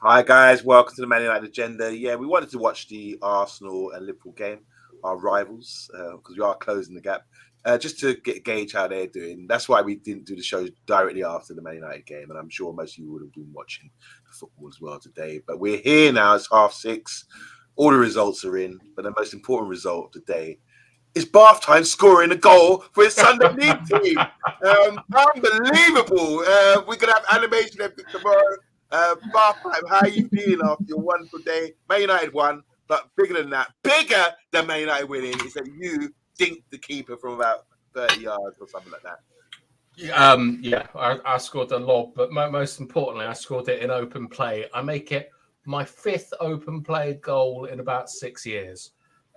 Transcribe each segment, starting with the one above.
Hi guys, welcome to the Man United Agenda. Yeah, we wanted to watch the Arsenal and Liverpool game, our rivals, because we are closing the gap, just to gauge how they're doing. That's why we didn't do the show directly after the Man United game, and I'm sure most of you would have been watching the football as well today. But we're here now, it's 6:30. All the results are in, but the most important result of the day is Bathtime scoring a goal for his Sunday League team. Unbelievable. We're going to have animation epic tomorrow. Bathtime, how are you feeling after your wonderful day? Man United won, but bigger than Man United winning is that you dinked the keeper from about 30 yards or something like that. I scored a lob, but most importantly, I scored it in open play. I make it my 5th open play goal in about 6 years.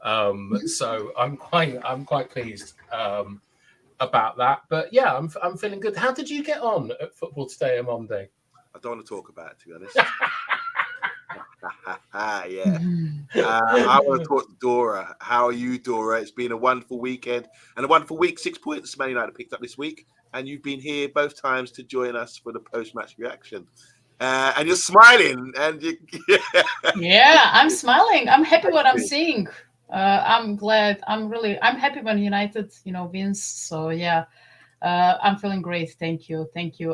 So I'm quite pleased about that. But yeah, I'm feeling good. How did you get on at football today, Omondi? I don't want to talk about it, to be honest. I want to talk to Dora. How are you, Dora? It's been a wonderful weekend and a wonderful week. 6 points Man United picked up this week, and you've been here both times to join us for the post-match reaction. And you're smiling, and yeah, I'm smiling. I'm happy what I'm seeing. I'm glad. I'm happy when United, wins. So yeah, I'm feeling great. Thank you.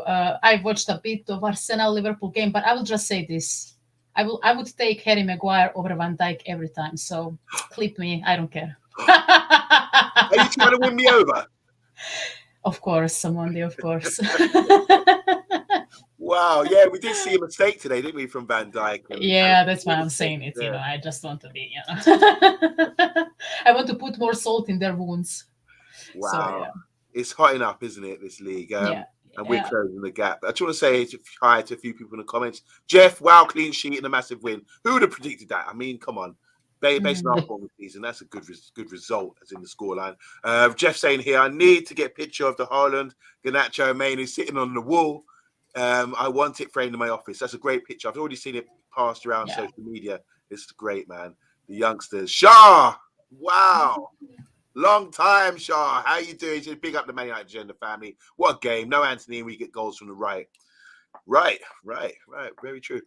I watched a bit of Arsenal-Liverpool game, but I will just say this: I would take Harry Maguire over Van Dijk every time. So clip me. I don't care. Are you trying to win me over? Of course, Omondi. Of course. Wow, yeah, we did see a mistake today, didn't we, from Van Dijk? Yeah, that's why I'm saying it. Yeah. I just want to be, I want to put more salt in their wounds. Wow, so, yeah. It's hot enough, isn't it, this league? And we're closing the gap. I just want to say hi to a few people in the comments. Jeff, wow, clean sheet and a massive win. Who would have predicted that? I mean, come on. Based on our form season, that's a good result, as in the scoreline. Jeff saying here, I need to get a picture of the Hojlund, Garnacho and Mainu sitting on the wall. I want it framed in my office. That's a great picture. I've already seen it passed around social media. It's great, man. The youngsters. Shah! Wow. Long time, Shah. How you doing? Just big up the Man United Agenda family. What a game. No Anthony, and we get goals from the right. Right. Very true.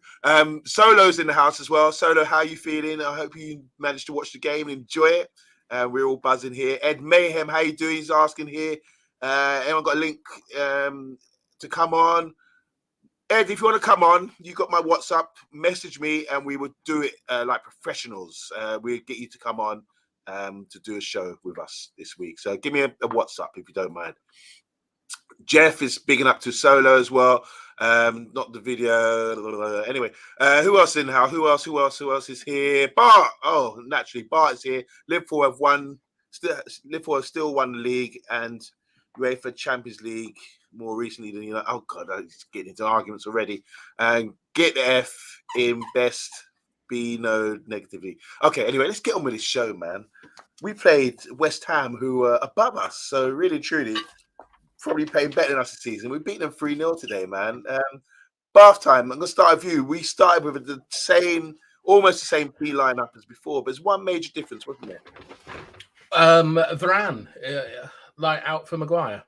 Solo's in the house as well. Solo, how are you feeling? I hope you managed to watch the game and enjoy it. We're all buzzing here. Ed Mayhem, how you doing? He's asking here. Anyone got a link to come on? Ed, if you want to come on, you got my WhatsApp. Message me, and we will do it like professionals. We'll get you to come on to do a show with us this week. So give me a WhatsApp if you don't mind. Jeff is bigging up to Solo as well. Not the video. Anyway, who else in the house? Who else is here? Bart. Oh, naturally, Bart is here. Liverpool have won. Liverpool have still won the league and UEFA Champions League more recently than oh god, I'm getting into arguments already. And get the F in best, be no negatively. Okay, anyway, let's get on with this show, man. We played West Ham, who are above us, so really truly probably playing better than us this season. We beat them 3-0 today, man. Bath time. I'm gonna start with you. We started with almost the same B lineup as before, but there's one major difference, wasn't there? Varane, like out for Maguire.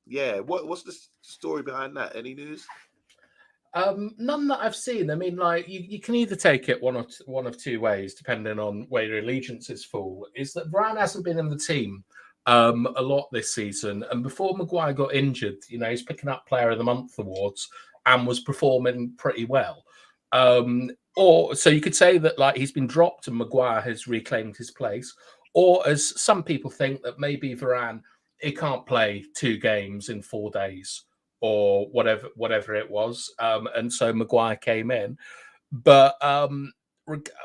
Yeah, what's the story behind that? Any news? None that I've seen. I mean, like you can either take it one of two ways, depending on where your allegiances fall. Is that Varane hasn't been in the team a lot this season, and before Maguire got injured, he's picking up Player of the Month awards and was performing pretty well. Or so you could say that like he's been dropped and Maguire has reclaimed his place, or as some people think that maybe Varane he can't play 2 games in 4 days or whatever it was, and so Maguire came in. But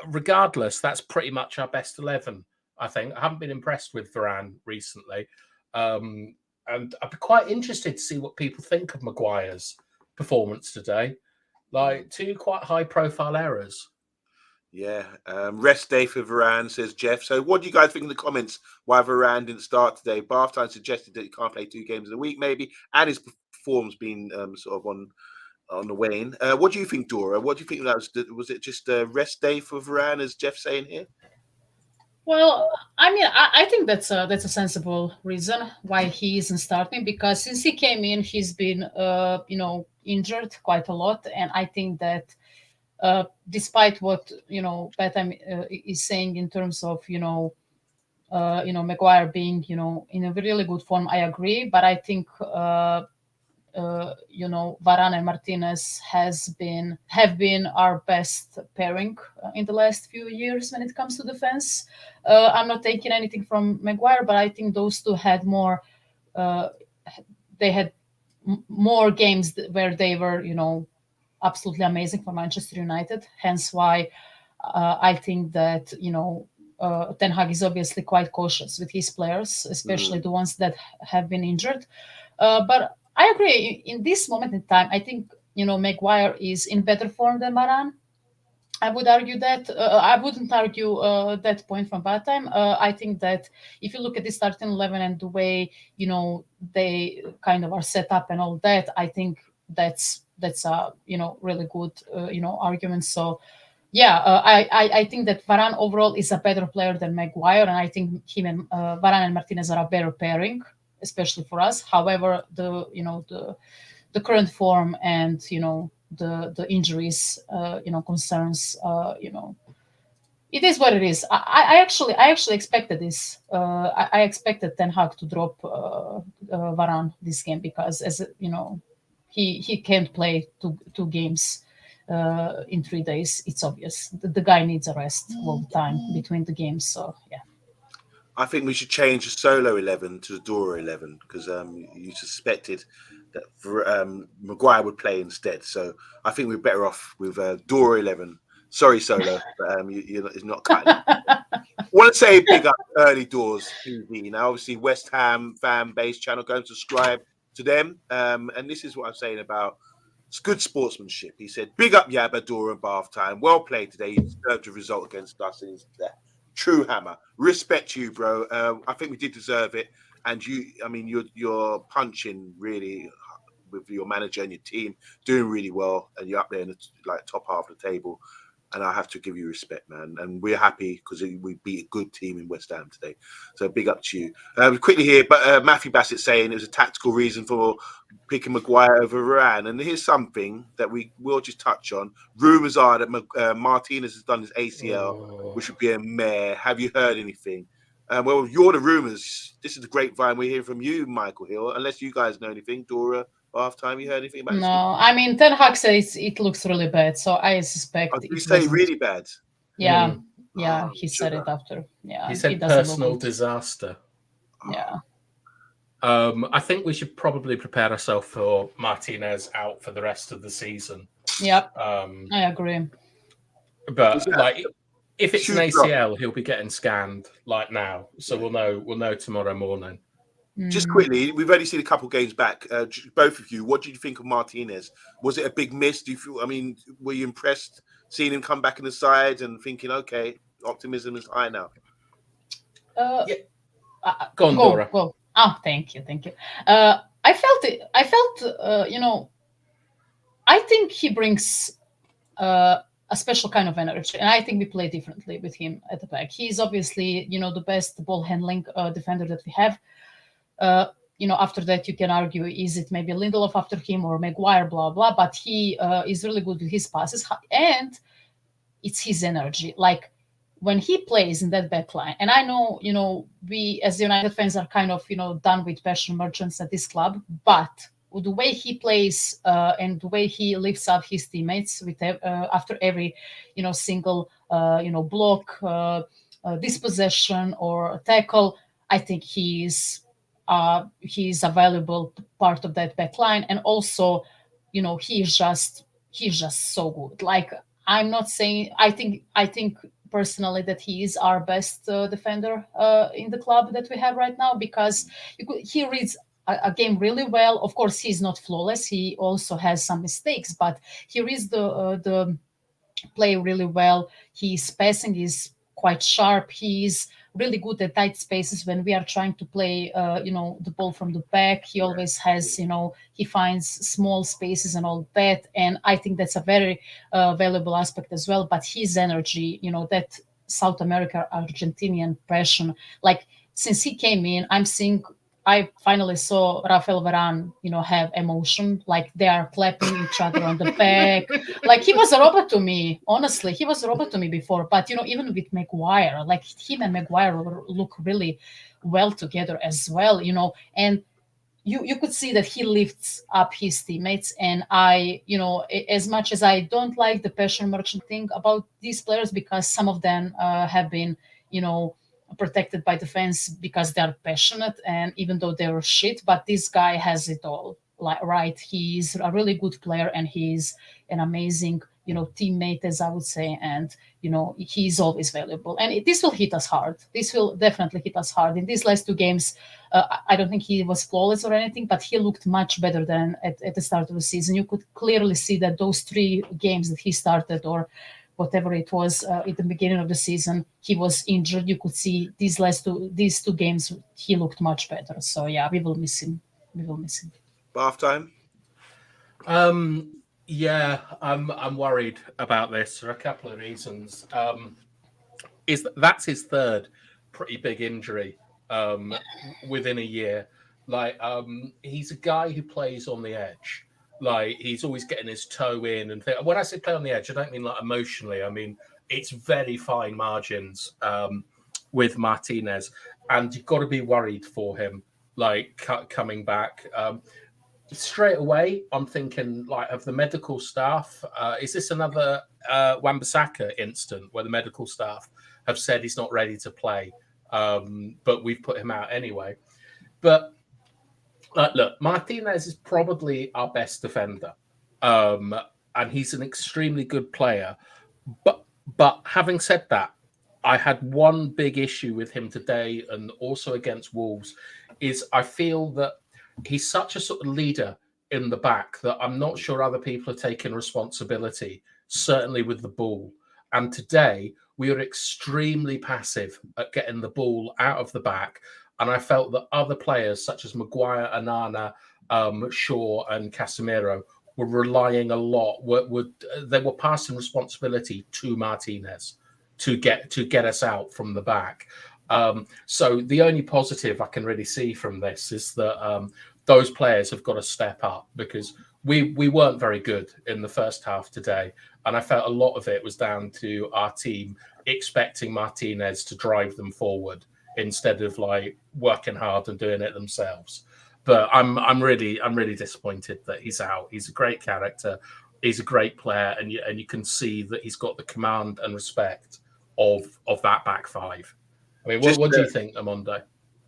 regardless, that's pretty much our best 11. I think I haven't been impressed with Varane recently, and I'd be quite interested to see what people think of Maguire's performance today. Like 2 quite high-profile errors. Yeah, rest day for Varane, says Jeff. So what do you guys think in the comments why Varane didn't start today? Bathtime suggested that he can't play 2 games in a week, maybe, and his form's been sort of on the wane. What do you think, Dora? What do you think that was it just a rest day for Varane, as Jeff's saying here? Well, I mean, I think that's a sensible reason why he isn't starting, because since he came in, he's been injured quite a lot, and I think that despite what Batham is saying in terms of Maguire being in a really good form, I agree. But I think Varane and Martinez have been our best pairing in the last few years when it comes to defense. I'm not taking anything from Maguire, but I think those two had more. They had more games where they were, absolutely amazing for Manchester United. Hence why I think that Ten Hag is obviously quite cautious with his players, especially the ones that have been injured. But I agree. In this moment in time, I think Maguire is in better form than Varane. I would argue that I wouldn't argue that point from bad time. I think that if you look at the starting 11 and the way they kind of are set up and all that, I think that's a really good argument. So yeah, I think that Varane overall is a better player than Maguire, and I think him and Varane and Martinez are a better pairing, especially for us. However, the current form and the injuries concerns it is what it is. I actually expected this. I expected Ten Hag to drop Varane this game because he can't play two games in 3 days. It's obvious the guy needs a rest all the time between the games. So yeah. I think we should change the solo 11 to the Dora 11 because you suspected that Maguire would play instead. So I think we're better off with Dora 11. Sorry, Solo, but it's not cutting. I want to say big up Early Doors TV. Now, obviously, West Ham fan base channel, go and subscribe to them. And this is what I'm saying about it's good sportsmanship. He said, big up Yabba, Dora, and Bath Time. Well played today. You deserved a result against us. And true hammer. Respect you, bro. I think we did deserve it. And you're punching really with your manager and your team, doing really well. And you're up there in the top half of the table. And I have to give you respect, man. And we're happy because we beat a good team in West Ham today. So big up to you. Quickly here, but Matthew Bassett saying it was a tactical reason for picking Maguire over Varane. And here's something that we will just touch on. Rumours are that Martinez has done his ACL, which would be a mare. Have you heard anything? Well, you're the rumours. This is the grapevine. We're hearing from you, Michael Hill. Unless you guys know anything, Dora. Half time, you heard anything about this? No, I mean Ten Hag says it looks really bad, so I suspect. You say really bad? Yeah, he said it after. Yeah, he said personal disaster. Yeah. I think we should probably prepare ourselves for Martinez out for the rest of the season. Yep. I agree. But if it's an ACL, he'll be getting scanned now, so we'll know tomorrow morning. Just quickly, we've only seen a couple games back. Both of you, what did you think of Martinez? Was it a big miss? Were you impressed seeing him come back in the side and thinking, okay, optimism is high now? Yeah. Go on, Dora. Go. Oh, thank you. I felt it. I felt, I think he brings a special kind of energy, and I think we play differently with him at the back. He's obviously, the best ball handling defender that we have. After that, you can argue, is it maybe Lindelof after him or Maguire, blah, blah, but he is really good with his passes. And it's his energy. Like, when he plays in that back line, and I know, we as United fans are kind of, done with passion merchants at this club, but the way he plays and the way he lifts up his teammates with after every, single, block, dispossession or tackle, I think he's a valuable part of that back line. And also, he's just so good. Like, I'm not saying, I think personally that he is our best defender in the club that we have right now, because he reads a game really well. Of course, he's not flawless. He also has some mistakes, but he reads the play really well. His passing is quite sharp. He's really good at tight spaces when we are trying to play, the ball from the back. He always has, he finds small spaces and all that. And I think that's a very valuable aspect as well. But his energy, that South America, Argentinian passion, like since he came in, I'm seeing I finally saw Rafael Varane, have emotion, like they are clapping each other on the back. Like he was a robot to me, honestly. He was a robot to me before. But, even with Maguire, like him and Maguire look really well together as well, and you could see that he lifts up his teammates. And I, as much as I don't like the passion merchant thing about these players, because some of them have been, protected by the fans because they're passionate, and even though they're shit, but this guy has it all. Like, right, he's a really good player, and he's an amazing, teammate, as I would say, and he's always valuable. And this will hit us hard. This will definitely hit us hard in these last 2 games. I don't think he was flawless or anything, but he looked much better than at the start of the season. You could clearly see that those 3 games that he started, or whatever it was at the beginning of the season, he was injured. You could see these two games, he looked much better. So yeah, we will miss him. Bath time. Yeah, I'm worried about this for a couple of reasons. That's his 3rd pretty big injury within a year. Like, he's a guy who plays on the edge. Like, he's always getting his toe in and when I say play on the edge, I don't mean like emotionally. I mean, it's very fine margins with Martinez, and you've got to be worried for him, like coming back. Straight away, I'm thinking like of the medical staff. Is this another Wan-Bissaka incident where the medical staff have said he's not ready to play, but we've put him out anyway? But look, Martinez is probably our best defender, and he's an extremely good player. But having said that, I had one big issue with him today, and also against Wolves, is I feel that he's such a sort of leader in the back that I'm not sure other people are taking responsibility, certainly with the ball. And today we were extremely passive at getting the ball out of the back. And I felt that other players such as Maguire, Anana, Shaw and Casemiro were relying a lot. They were passing responsibility to Martinez to get us out from the back. So the only positive I can really see from this is that those players have got to step up, because we weren't very good in the first half today. And I felt a lot of it was down to our team expecting Martinez to drive them forward instead of like working hard and doing it themselves. But I'm really disappointed that he's out. He's a great character. He's a great player, and you can see that he's got the command and respect of that back 5. I mean, what do you think, Omondi?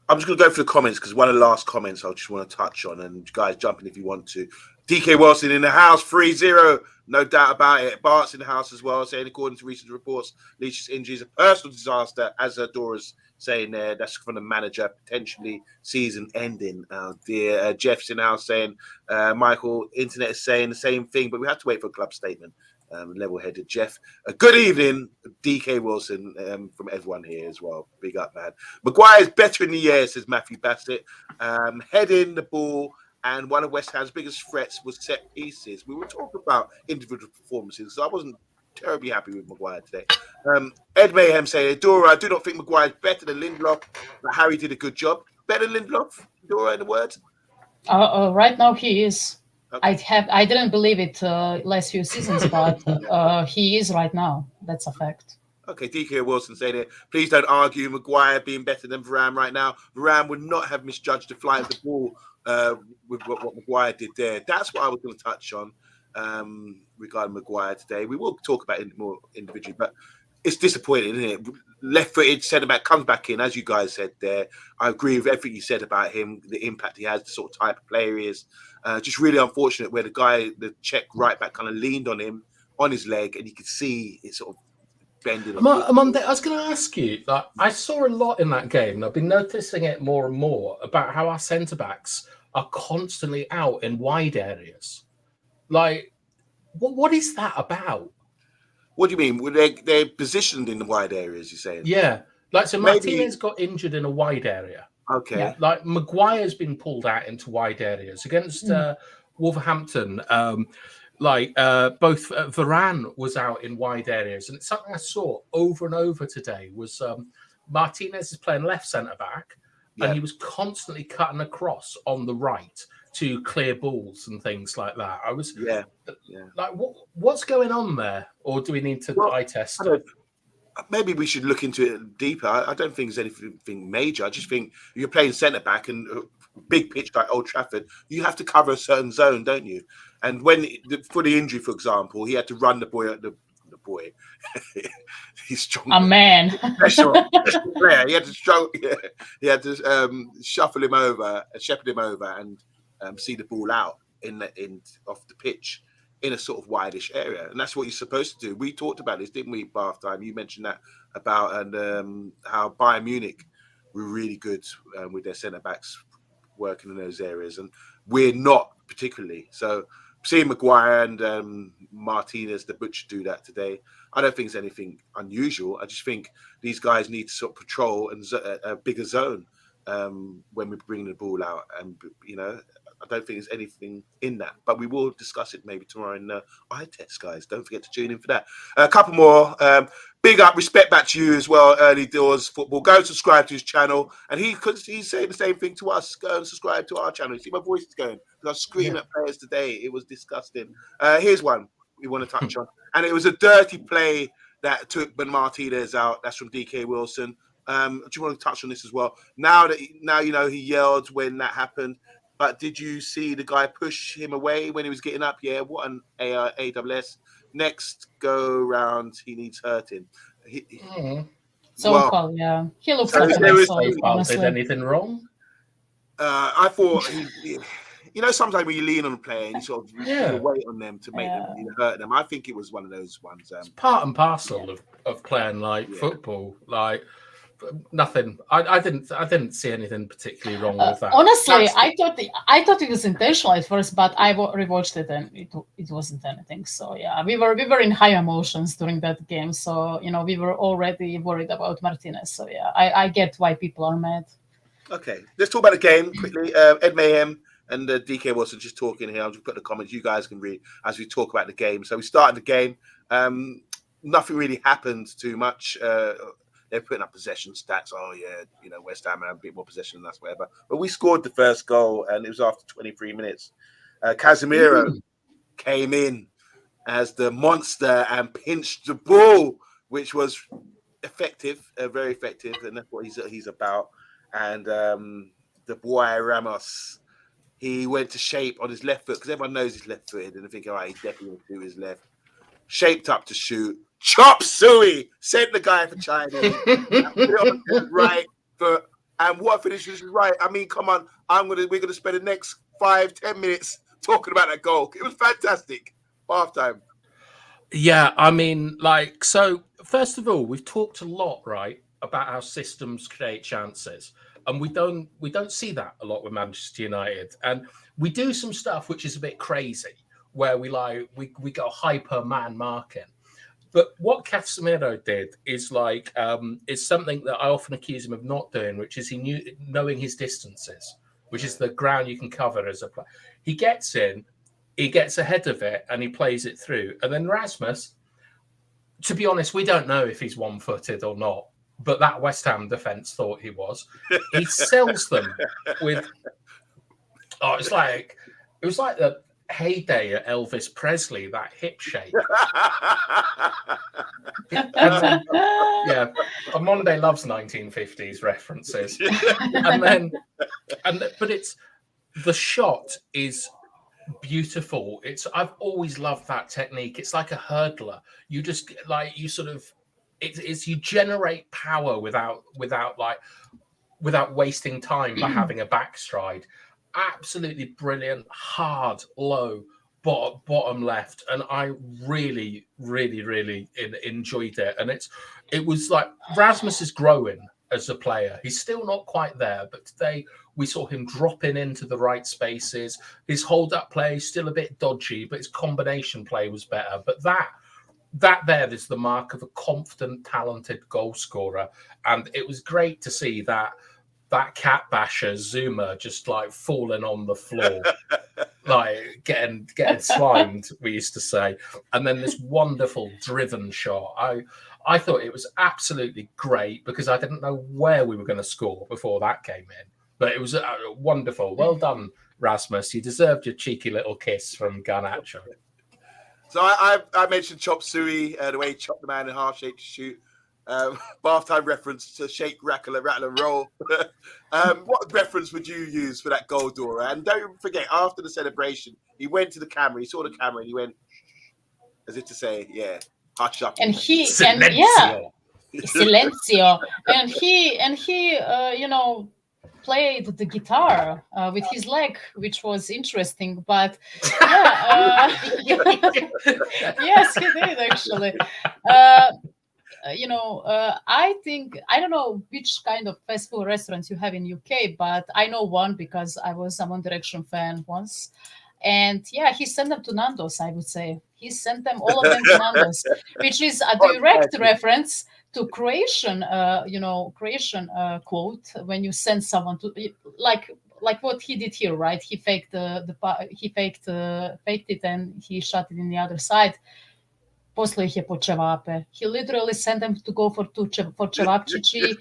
I'm just going to go for the comments, because one of the last comments I just want to touch on, and guys, jump in if you want to. DK Wilson in the house, 3-0, no doubt about it. Bart's in the house as well, saying according to recent reports, Leach's injury is a personal disaster, as Dora's saying there. That's from the manager, potentially season ending. Dear Jeff's in the house saying, Michael, internet is saying the same thing, but we have to wait for a club statement. Level-headed Jeff. Good evening, DK Wilson, from everyone here as well. Big up, man. Maguire's better in the air, says Matthew Bassett. Heading the ball, and one of West Ham's biggest threats was set pieces. We were talking about individual performances, so I wasn't terribly happy with Maguire today. Ed Mayhem saying, Dora, I do not think Maguire's better than Lindelof, but Harry did a good job. Better than Lindelof? Dora, in the words? Right now he is. Okay. I didn't believe it last few seasons, but he is right now. That's a fact. Okay, DK Wilson saying it. Please don't argue Maguire being better than Varane right now. Varane would not have misjudged the flight of the ball with what Maguire did there. That's what I was going to touch on regarding Maguire today. We will talk about it more individually, but it's disappointing, isn't it? Left-footed centre-back comes back in, as you guys said there. I agree with everything you said about him, the impact he has, the sort of type of player he is. Just really unfortunate where the Czech right-back kind of leaned on him, on his leg, and you could see it sort of bending. I was going to ask you, like, I saw a lot in that game, and I've been noticing it more and more about how our centre-backs are constantly out in wide areas. Like, what is that about? What do you mean? They're positioned in the wide areas, you're saying? Yeah. Like, so Martinez got injured in a wide area. Okay. Yeah. Like, Maguire's been pulled out into wide areas. Against Wolverhampton, both Varane was out in wide areas. And it's something I saw over and over today was Martinez is playing left centre-back, and he was constantly cutting across on the right to clear balls and things like that. I was like, what's going on there? Or do we need to eye test it? Maybe we should look into it deeper. I don't think there's anything major. I just think you're playing centre back and big pitch like Old Trafford, you have to cover a certain zone, don't you? And when for the injury, for example, he had to run the boy. He's strong. A man. Special player. He had to struggle. Yeah. He had to shuffle him over, shepherd him over, and see the ball out in off the pitch in a sort of wideish area, and that's what you're supposed to do. We talked about this, didn't we, Bath Time? You mentioned that about how Bayern Munich were really good with their centre backs working in those areas, and we're not particularly. So seeing Maguire and Martinez, the butcher, do that today, I don't think it's anything unusual. I just think these guys need to sort of patrol and a bigger zone when we bring the ball out, and I don't think there's anything in that, but we will discuss it maybe tomorrow in eye test, guys. Don't forget to tune in for that. A couple more. Big up, respect back to you as well, Early Doors Football. Go and subscribe to his channel, and he's saying the same thing to us. Go and subscribe to our channel. You see my voice is going. I was screaming at players today. It was disgusting. Here's one we want to touch on, and it was a dirty play that took Ben Martinez out. That's from DK Wilson. Do you want to touch on this as well? Now he yelled when that happened. But did you see the guy push him away when he was getting up? Yeah, what an AWS. Next go round, he needs hurting. He looks like did anything wrong? I thought sometimes when you lean on a player and you sort of put a weight on them to make them hurt them. I think it was one of those ones. It's part and parcel of playing football. Nothing. I didn't see anything particularly wrong with that. Honestly, I thought it was intentional at first, but I rewatched it and it wasn't anything. So yeah, we were in high emotions during that game. So we were already worried about Martinez. So yeah, I get why people are mad. Okay, let's talk about the game quickly. Ed Mayhem and DK Wilson just talking here. I'll just put the comments you guys can read as we talk about the game. So we started the game. Nothing really happened too much. They're putting up possession stats. Oh, yeah, West Ham had a bit more possession than us, whatever. But we scored the first goal, and it was after 23 minutes. Casemiro came in as the monster and pinched the ball, which was effective, very effective, and that's what he's about. And the boy Ramos, he went to shape on his left foot, because everyone knows he's left-footed, and they think, all right, he's definitely going to do his left. Shaped up to shoot. Chop suey, sent the guy for China. Put it on his right foot, and what finish is right? I mean, come on, we're gonna spend the next 5-10 minutes talking about that goal. It was fantastic. Half time. Yeah, I mean, so first of all, we've talked a lot, right, about how systems create chances, and we don't see that a lot with Manchester United, and we do some stuff which is a bit crazy, where we go hyper man marking. But what Casemiro did is is something that I often accuse him of not doing, which is knowing his distances, which is the ground you can cover as a player. He gets in, he gets ahead of it, and he plays it through. And then Rasmus, to be honest, we don't know if he's one-footed or not, but that West Ham defence thought he was. He sells them with. Oh, it was like the heyday at Elvis Presley, that hip shape. Omondi loves 1950s references. But the shot is beautiful. I've always loved that technique. It's like a hurdler. You just you generate power without wasting time by having a backstride. Absolutely brilliant, hard, low, bottom left, and I really, really, really enjoyed it. And it was like Rasmus is growing as a player. He's still not quite there, but today we saw him dropping into the right spaces. His hold-up play is still a bit dodgy, but his combination play was better. But that there is the mark of a confident, talented goal scorer, and it was great to see that cat basher Zuma just falling on the floor, getting slimed, we used to say. And then this wonderful driven shot. I thought it was absolutely great, because I didn't know where we were going to score before that came in. But it was wonderful. Well done, Rasmus. You deserved your cheeky little kiss from Garnacho. So I mentioned chop suey, the way he chopped the man in half, shake to shoot. Bath time reference to shake, rattle, and roll. What reference would you use for that goal, Dora? And don't forget, after the celebration, he went to the camera, he saw the camera, and he went, as if to say, yeah, hush up. And he, Silencio. Silencio. And he, you know, played the guitar with his leg, which was interesting. But yeah, yes, he did actually. You know, I think, I don't know which kind of fast food restaurants you have in UK, but I know one because I was a One Direction fan once. And yeah, he sent them to Nando's, I would say. He sent them, all of them, to Nando's, which is a direct reference to Croatian, you know, Croatian quote, when you send someone to, like what he did here, right? He faked faked it and he shot it in the other side. Posle ih je po čevape. He literally sent them to go for čevapčići.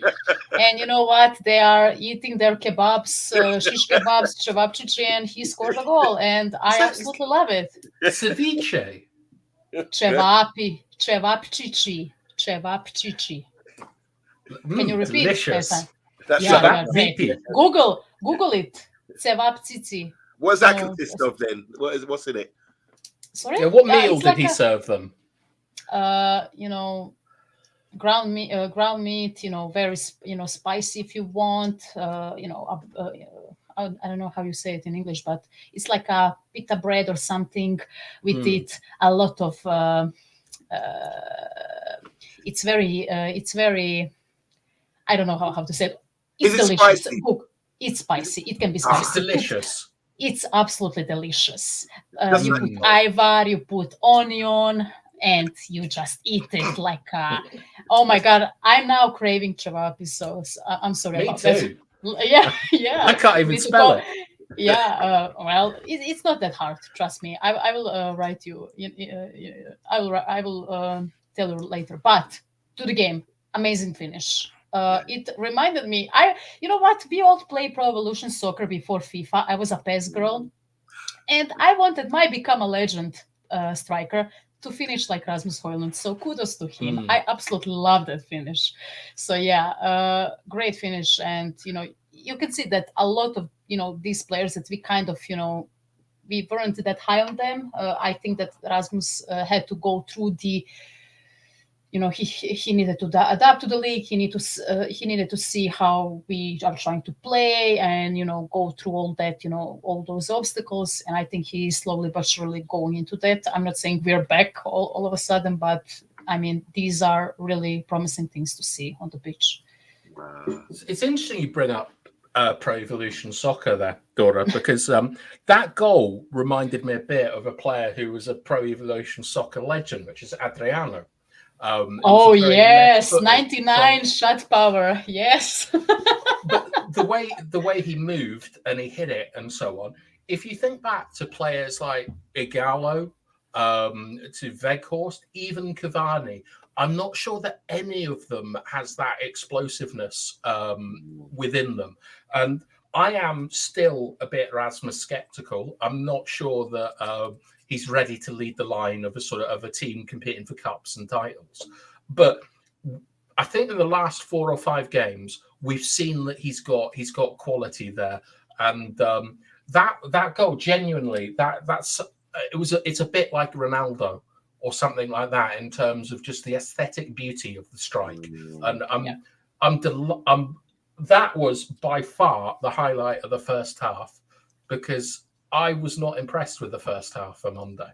And you know what? They are eating their kebabs, shish kebabs, čevapčići, and he scored a goal. And I absolutely love it. Ceviche. Čevapčići. Can you repeat? Delicious. That's yeah, Google it. Cevapcici. What does that consist of then? What's in it? Sorry? Yeah, what meal did he serve them? You know, ground meat, you know, very, you know, spicy if you want, you know, I don't know how you say it in English, but it's like a pita bread or something with it. A lot of, it's very, I don't know how to say it. It's delicious. Spicy? It's spicy. It can be spicy. It's delicious. It's absolutely delicious. You put ivar, you put onion, and you just eat it like oh my God, I'm now craving cevapi, so I'm sorry Me about too. that. Yeah. I can't even spell it. Yeah, well, it's not that hard, trust me. I will write you. I will tell you later. But to the game, amazing finish. It reminded me, you know what? We all play Pro Evolution Soccer before FIFA. I was a PES girl, and I wanted my Become a Legend striker to finish like Rasmus Hojlund. So kudos to him. I absolutely love that finish. So yeah, great finish. And, you know, you can see that a lot of, you know, these players that we kind of, you know, we weren't that high on them. I think that Rasmus had to go through the, you know, he needed to adapt to the league. He needed to see how we are trying to play and, you know, go through all that, you know, all those obstacles. And I think he's slowly but surely going into that. I'm not saying we're back all of a sudden, but I mean, these are really promising things to see on the pitch. It's interesting you bring up Pro Evolution Soccer there, Dora, because that goal reminded me a bit of a player who was a Pro Evolution Soccer legend, which is Adriano. Oh yes, 99 shot power. Yes. But the way he moved and he hit it and so on. If you think back to players like Igalo, to Weghorst, even Cavani, I'm not sure that any of them has that explosiveness within them. And I am still a bit Rasmus skeptical. I'm not sure that he's ready to lead the line of a team competing for cups and titles. But I think in the last 4 or 5 games, we've seen that he's got quality there. And that goal, genuinely, it's a bit like Ronaldo or something like that in terms of just the aesthetic beauty of the strike. And that was by far the highlight of the first half, because I was not impressed with the first half on Monday.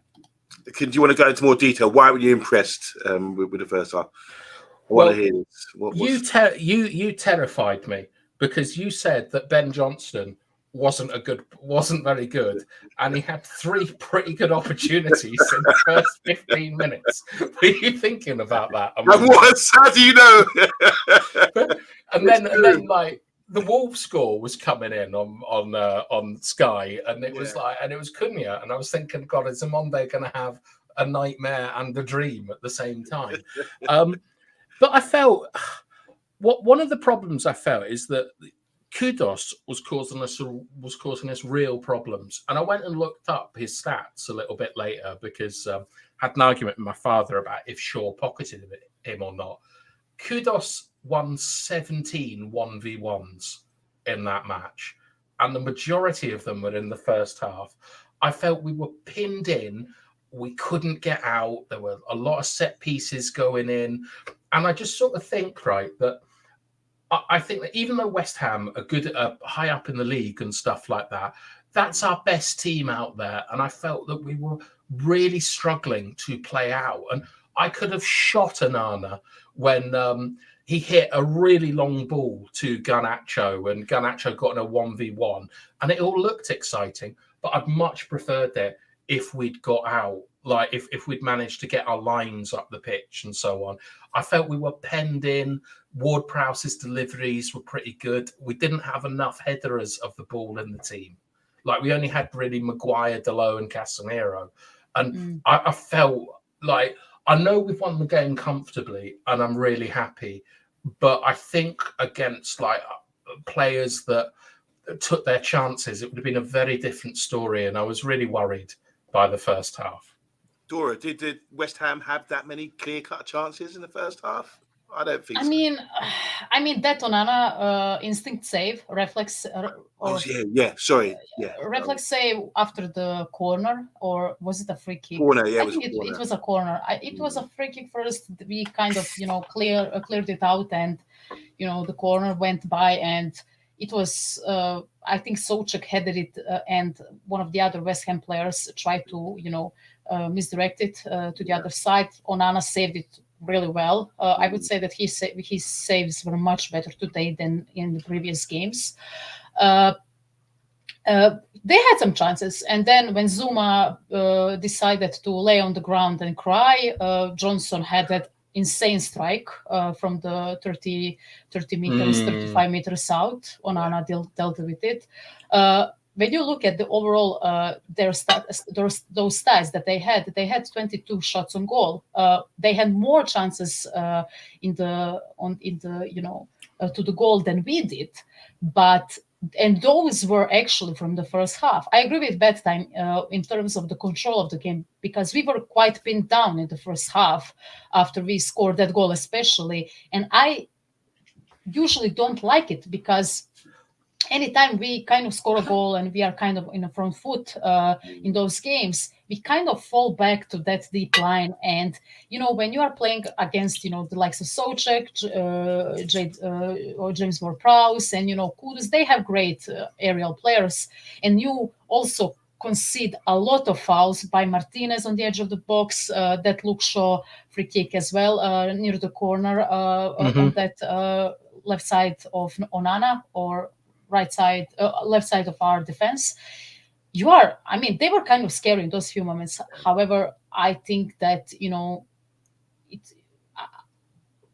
Do you want to go into more detail? Why were you impressed with the first half? I want to hear this. You terrified me because you said that Ben Johnston wasn't very good, and he had 3 pretty good opportunities in the first 15 minutes. Were you thinking about that? I was. How do you know? and then like the Wolves score was coming in on Sky, and it was it was Cunha, and I was thinking, God, is Omondi going to have a nightmare and a dream at the same time? But I felt one of the problems I felt is that Kudos was causing us real problems. And I went and looked up his stats a little bit later because I had an argument with my father about if Shaw pocketed him or not. Kudos won 17 1v1s in that match, and the majority of them were in the first half. I felt we were pinned in. We couldn't get out. There were a lot of set pieces going in. And I just sort of think, right, that I think that even though West Ham are good, high up in the league and stuff like that, that's our best team out there. And I felt that we were really struggling to play out. And I could have shot Onana when he hit a really long ball to Garnacho, and Garnacho got in a 1v1. And it all looked exciting, but I'd much preferred it if we'd got out, like if we'd managed to get our lines up the pitch and so on. I felt we were penned in. Ward-Prowse's deliveries were pretty good. We didn't have enough headers of the ball in the team. Like, we only had really Maguire, Dalot and Casemiro. And I felt like, I know we've won the game comfortably and I'm really happy, but I think against like players that took their chances, it would have been a very different story. And I was really worried by the first half. Dora, did West Ham have that many clear-cut chances in the first half? I don't think so. I mean that Onana instinct save, reflex. Reflex save after the corner, or was it a free kick? Corner, yeah. I think it was a corner. It was a free kick first. We kind of, cleared it out, and the corner went by, and it was. I think Souček headed it, and one of the other West Ham players tried to, misdirect it to the other side. Onana saved it really well. I would say that his saves were much better today than in the previous games. They had some chances, and then when Zuma decided to lay on the ground and cry, Johnson had that insane strike from the 30 meters, 35 meters out. Onana dealt with it. When you look at the overall those stats that they had 22 shots on goal. They had more chances to the goal than we did, and those were actually from the first half. I agree with Bedtime in terms of the control of the game, because we were quite pinned down in the first half after we scored that goal, especially. And I usually don't like it, because anytime we kind of score a goal and we are kind of in a front foot in those games, we kind of fall back to that deep line. And, when you are playing against, the likes of Souček, or James Ward-Prowse and, Kudus, they have great aerial players. And you also concede a lot of fouls by Martinez on the edge of the box, that Luke Shaw free kick as well, near the corner on that left side of Onana, or right side, left side of our defense. They were kind of scary in those few moments. However, I think that,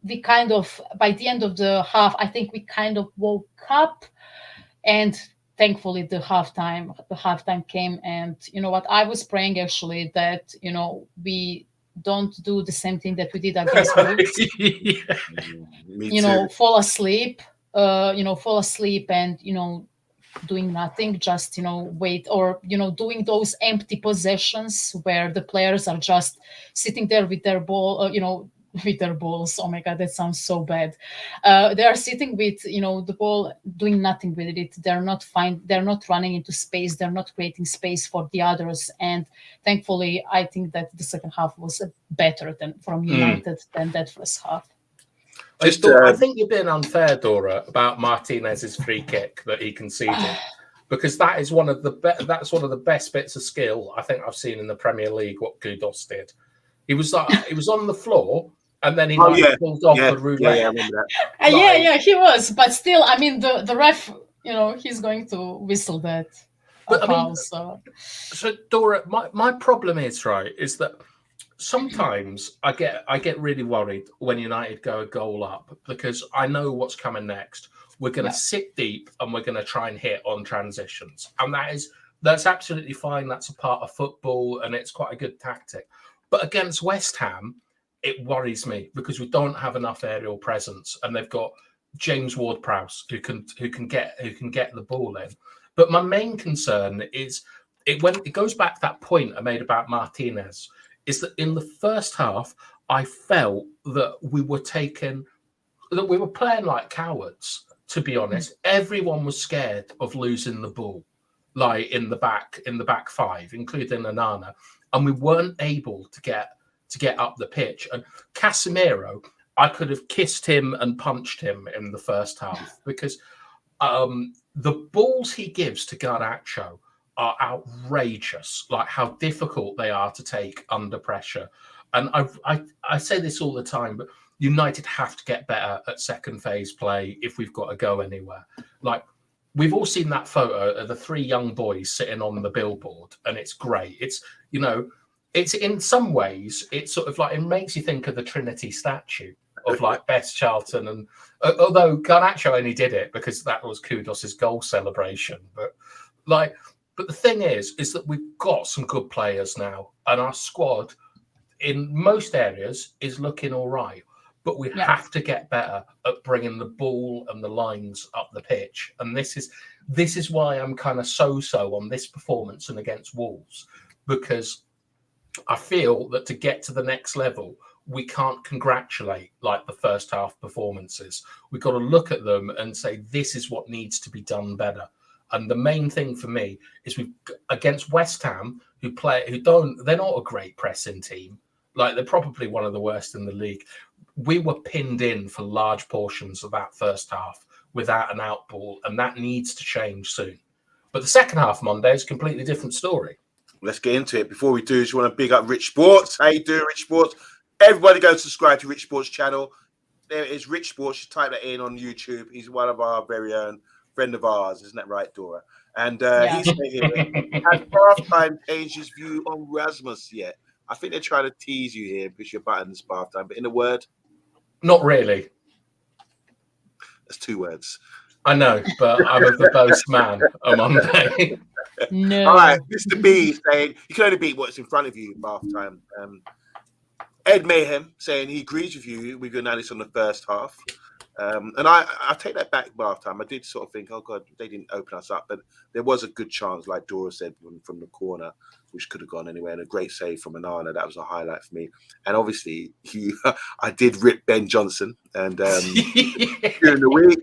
we kind of, by the end of the half, I think we kind of woke up, and thankfully the halftime came. And what, I was praying actually that, we don't do the same thing that we did against Wolves. Fall asleep and, doing nothing, just, wait, or, doing those empty possessions where the players are just sitting there with their ball, with their balls. Oh my God, that sounds so bad. They are sitting with, the ball, doing nothing with it. They're not running into space. They're not creating space for the others. And thankfully, I think that the second half was better from United than that first half. I think you're being unfair, Dora, about Martinez's free kick that he conceded, because that is one of the best bits of skill I think I've seen in the Premier League. What Kudos did, he was on the floor, and then he pulled off the roulette. Yeah, I remember that. He was, but still, the ref, he's going to whistle that. But so Dora, my problem is that sometimes I get really worried when United go a goal up, because I know what's coming next. We're going to sit deep and we're going to try and hit on transitions, and that's absolutely fine. That's a part of football, and it's quite a good tactic. But against West Ham, it worries me because we don't have enough aerial presence, and they've got James Ward-Prowse who can get the ball in. But my main concern is it goes back to that point I made about Martinez, is that in the first half I felt that we were playing like cowards, to be honest. Everyone was scared of losing the ball, like in the back five, including Onana, and we weren't able to get up the pitch. And Casemiro, I could have kissed him and punched him in the first half, because the balls he gives to Garnacho are outrageous, like how difficult they are to take under pressure. And I say this all the time, but United have to get better at second phase play if we've got to go anywhere. Like, we've all seen that photo of the three young boys sitting on the billboard, and it's great. It's, you know, it's in some ways, it's sort of like, it makes you think of the Trinity statue of like Best Charlton. And although Garnacho only did it because that was Kudos's goal celebration. But the thing is that we've got some good players now, and our squad in most areas is looking all right. But we have to get better at bringing the ball and the lines up the pitch. And this is why I'm kind of so-so on this performance and against Wolves, because I feel that to get to the next level, we can't congratulate like the first half performances. We've got to look at them and say, this is what needs to be done better. And the main thing for me is against West Ham, they're not a great pressing team. Like, they're probably one of the worst in the league. We were pinned in for large portions of that first half without an out ball, and that needs to change soon. But the second half Monday is a completely different story. Let's get into it. Before we do, just want to big up Rich Sports. How you doing, Rich Sports? Everybody go subscribe to Rich Sports channel. There is Rich Sports. Just type that in on YouTube. He's one of our very own friend of ours. Isn't that right, Dora? And he's saying here, has Bathtime changed his view on Rasmus yet? I think they're trying to tease you here, push your buttons, Bathtime. But in a word, not really. That's 2 words. I know, but I'm a verbose man on Monday. No. All right, Mr. B saying you can only beat what's in front of you, Bathtime. Ed Mayhem saying he agrees with you with your analysis on the first half. And I take that back, Bathtime. I did sort of think, oh God, they didn't open us up, but there was a good chance, like Dora said, from the corner, which could have gone anywhere, and a great save from Onana. That was a highlight for me. And obviously, I did rip Ben Johnson and during the week.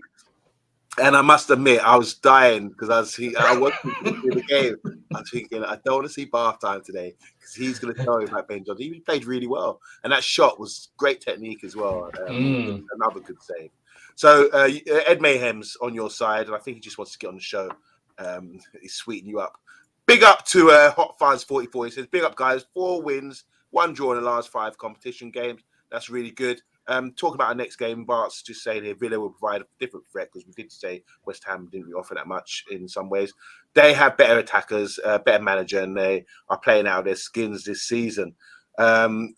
And I must admit, I was dying because I was thinking the game. I was thinking, I don't want to see Bathtime today because he's going to tell me about Ben Johnson. He played really well, and that shot was great technique as well. Another good save. So Ed Mayhem's on your side, and I think he just wants to get on the show. He's sweetening you up. Big up to Hot Fuzz 44. He says, "Big up, guys. 4 wins, 1 draw in the last 5 competition games. That's really good." Talking about our next game, Bart's just saying here Villa will provide a different threat because we did say West Ham didn't really offer that much in some ways. They have better attackers, better manager, and they are playing out their skins this season.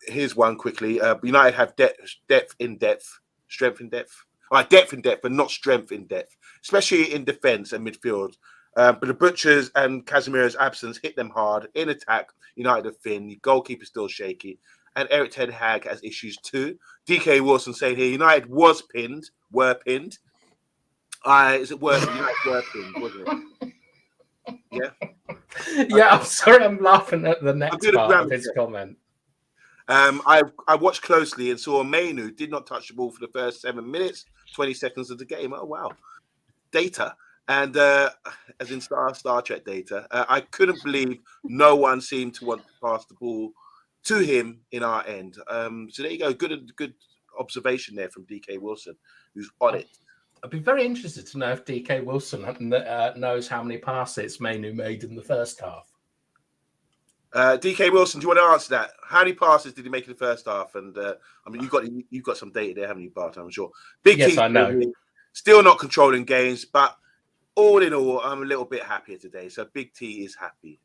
Here's one quickly. United have depth in depth, strength in depth. Right, depth in depth, but not strength in depth, especially in defence and midfield. But the Butchers and Casemiro's absence hit them hard. In attack, United are thin. The goalkeeper's still shaky. And Eric Ten Hag has issues too. DK Wilson saying here, United were pinned. Is it United were pinned, wasn't it? Yeah? Yeah, I'm sorry, I'm laughing at the next part of his comment. I watched closely and saw Mainu did not touch the ball for the first 7 minutes, 20 seconds of the game. Oh, wow. Data. And as in Star Trek data, I couldn't believe no one seemed to want to pass the ball to him in our end. So there you go. Good observation there from DK Wilson, who's on it. I'd be very interested to know if DK Wilson knows how many passes Mainu made in the first half. DK Wilson, do you want to answer that? How many passes did he make in the first half? And I mean, you've got some data there, haven't you, Bart? I'm sure. Yes, I know. Still not controlling games, but all in all, I'm a little bit happier today. So Big T is happy.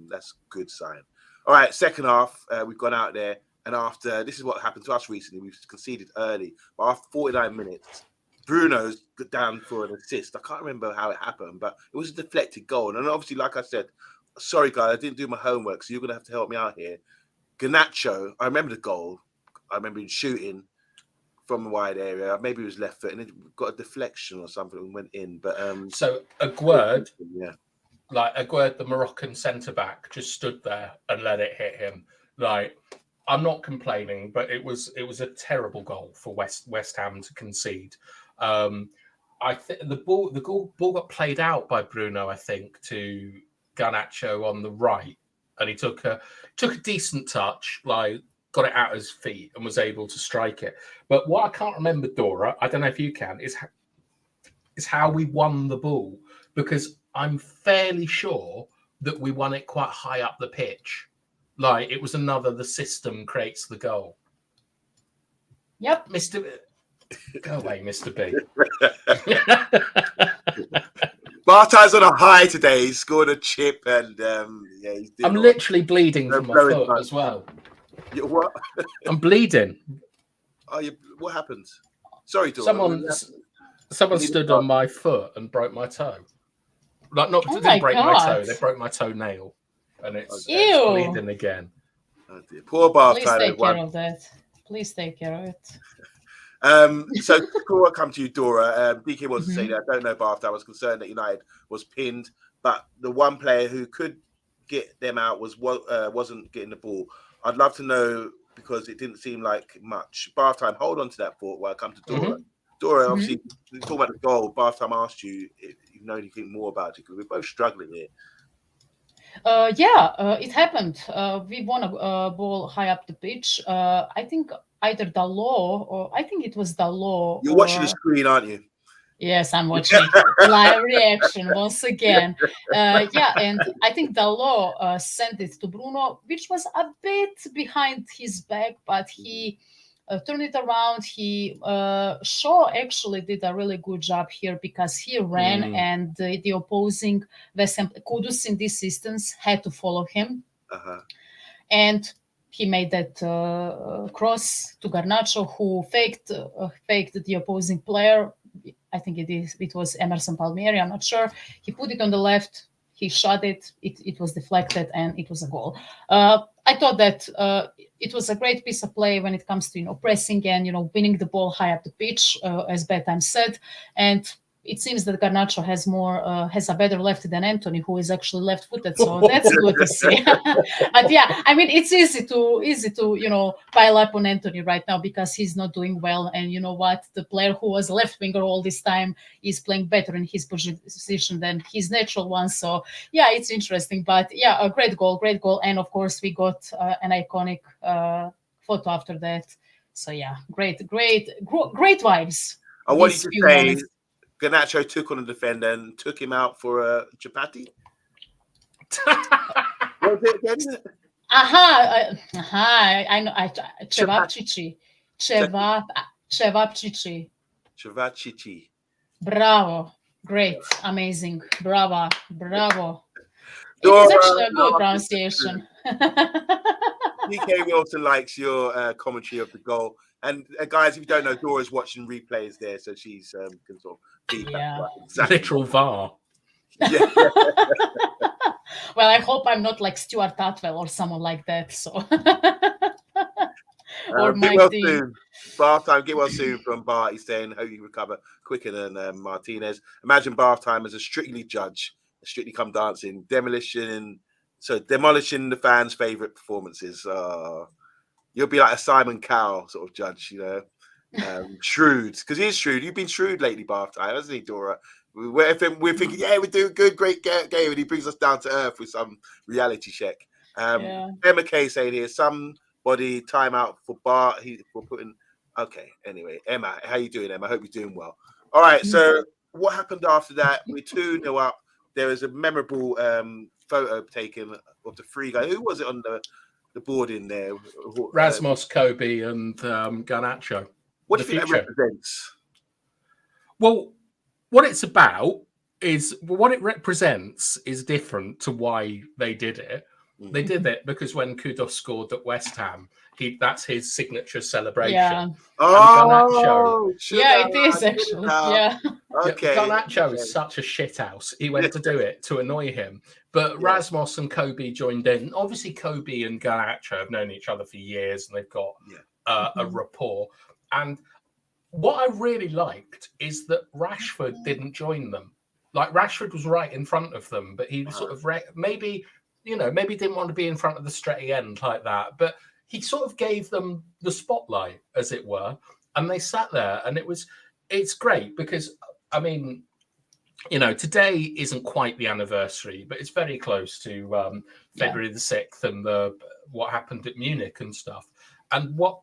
That's a good sign. All right, second half, we've gone out there, and after this is what happened to us recently. We've conceded early, but after 49 minutes, Bruno's got down for an assist. I can't remember how it happened, but it was a deflected goal. And obviously, like I said, sorry guys, I didn't do my homework, so you're gonna have to help me out here. Garnacho, I remember the goal. I remember him shooting from a wide area. Maybe it was left foot and it got a deflection or something and went in. But so Aguerd, yeah, like Aguerd, the Moroccan centre back, just stood there and let it hit him. Like, I'm not complaining, but it was a terrible goal for West Ham to concede. I think the ball got played out by Bruno, I think, to Garnacho on the right, and he took a decent touch, like got it out of his feet and was able to strike it. But what I can't remember, Dora, I don't know if you can, is how we won the ball, because I'm fairly sure that we won it quite high up the pitch. Like, it was another, the system creates the goal. Yep. Mr. Go away, Mr. B. Bartai's on a high today. He scored a chip and I'm literally bleeding from my foot as well. What? I'm bleeding. Oh, what happened? Sorry, Dora. Someone stood on my foot and broke my toe. Like, didn't break my toe. They broke my toenail, and it's bleeding again. Oh dear. Poor Bartai. Please take care of that. Please take care of it. So before I come to you, Dora, DK wants to say that I don't know Bath. I was concerned that United was pinned, but the one player who could get them out wasn't getting the ball. I'd love to know, because it didn't seem like much. Bath time, hold on to that thought while I come to Dora. Dora, obviously, talk about the goal. Bath time asked you if you know anything more about it, because we're both struggling here. It happened. We won a ball high up the pitch. I think either Dalot, or I think it was Dalot. You're watching the screen, aren't you? Yes, I'm watching live reaction once again. And I think Dalot sent it to Bruno, which was a bit behind his back, but he turned it around. Shaw actually did a really good job here, because he ran and the opposing West Ham Kudus in this instance had to follow him. And he made that cross to Garnacho, who faked the opposing player. I think it was Emerson Palmieri, I'm not sure. He put it on the left, he shot it, it was deflected, and it was a goal. I thought that it was a great piece of play when it comes to pressing and winning the ball high up the pitch, as BATHTIME said. And it seems that Garnacho has a better lefty than Anthony, who is actually left-footed, so that's good to see. But yeah, I mean, it's easy to pile up on Anthony right now, because he's not doing well, and you know what, the player who was left winger all this time is playing better in his position than his natural one. So yeah, it's interesting. But yeah, a great goal, and of course we got an iconic photo after that. So yeah, great vibes. I want you to say Garnacho took on the defender and took him out for a chapati. What was it again? I know. Cevapcici. Bravo. Great. Amazing. Bravo. It was actually a good pronunciation. DK Wilson likes your commentary of the goal. And guys, if you don't know, Dora's watching replays there, so she's can sort of feedback. Exactly. Literal VAR. Yeah. Well, I hope I'm not like Stuart Atwell or someone like that. So, or Mike Dean. Bath time, get well soon from Bart. He's saying, hope you recover quicker than Martinez. Imagine Bath time as a Strictly judge, a Strictly Come Dancing, demolishing the fans' favorite performances. You'll be like a Simon Cowell sort of judge, shrewd, because he is shrewd. You've been shrewd lately, Bath time, hasn't he, Dora? We're thinking, yeah, we're doing good, great game, and he brings us down to earth with some reality check. Emma Kay saying here, somebody timeout for Bart. For putting. Okay, anyway, Emma, how you doing, Emma? I hope you're doing well. All right, so what happened after that? We're 2-0 up. There was a memorable photo taken of the three guys. Who was it on the board in there? Rasmus, Kobe, and Garnacho. What do you think that represents? Well, what it's about is what it represents is different to why they did it. They did it because when Kudus scored at West Ham, that's his signature celebration. Yeah. Oh, yeah, it is actually. Yeah. Okay. Garnacho is such a shithouse. He went to do it to annoy him. But Rasmus and Kobe joined in. Obviously, Kobe and Garnacho have known each other for years, and they've got a rapport. And what I really liked is that Rashford didn't join them. Like Rashford was right in front of them, but he was sort of maybe didn't want to be in front of the straight end like that. But he sort of gave them the spotlight, as it were, and they sat there, and it's great because I mean, today isn't quite the anniversary, but it's very close to February the 6th and what happened at Munich and stuff. And what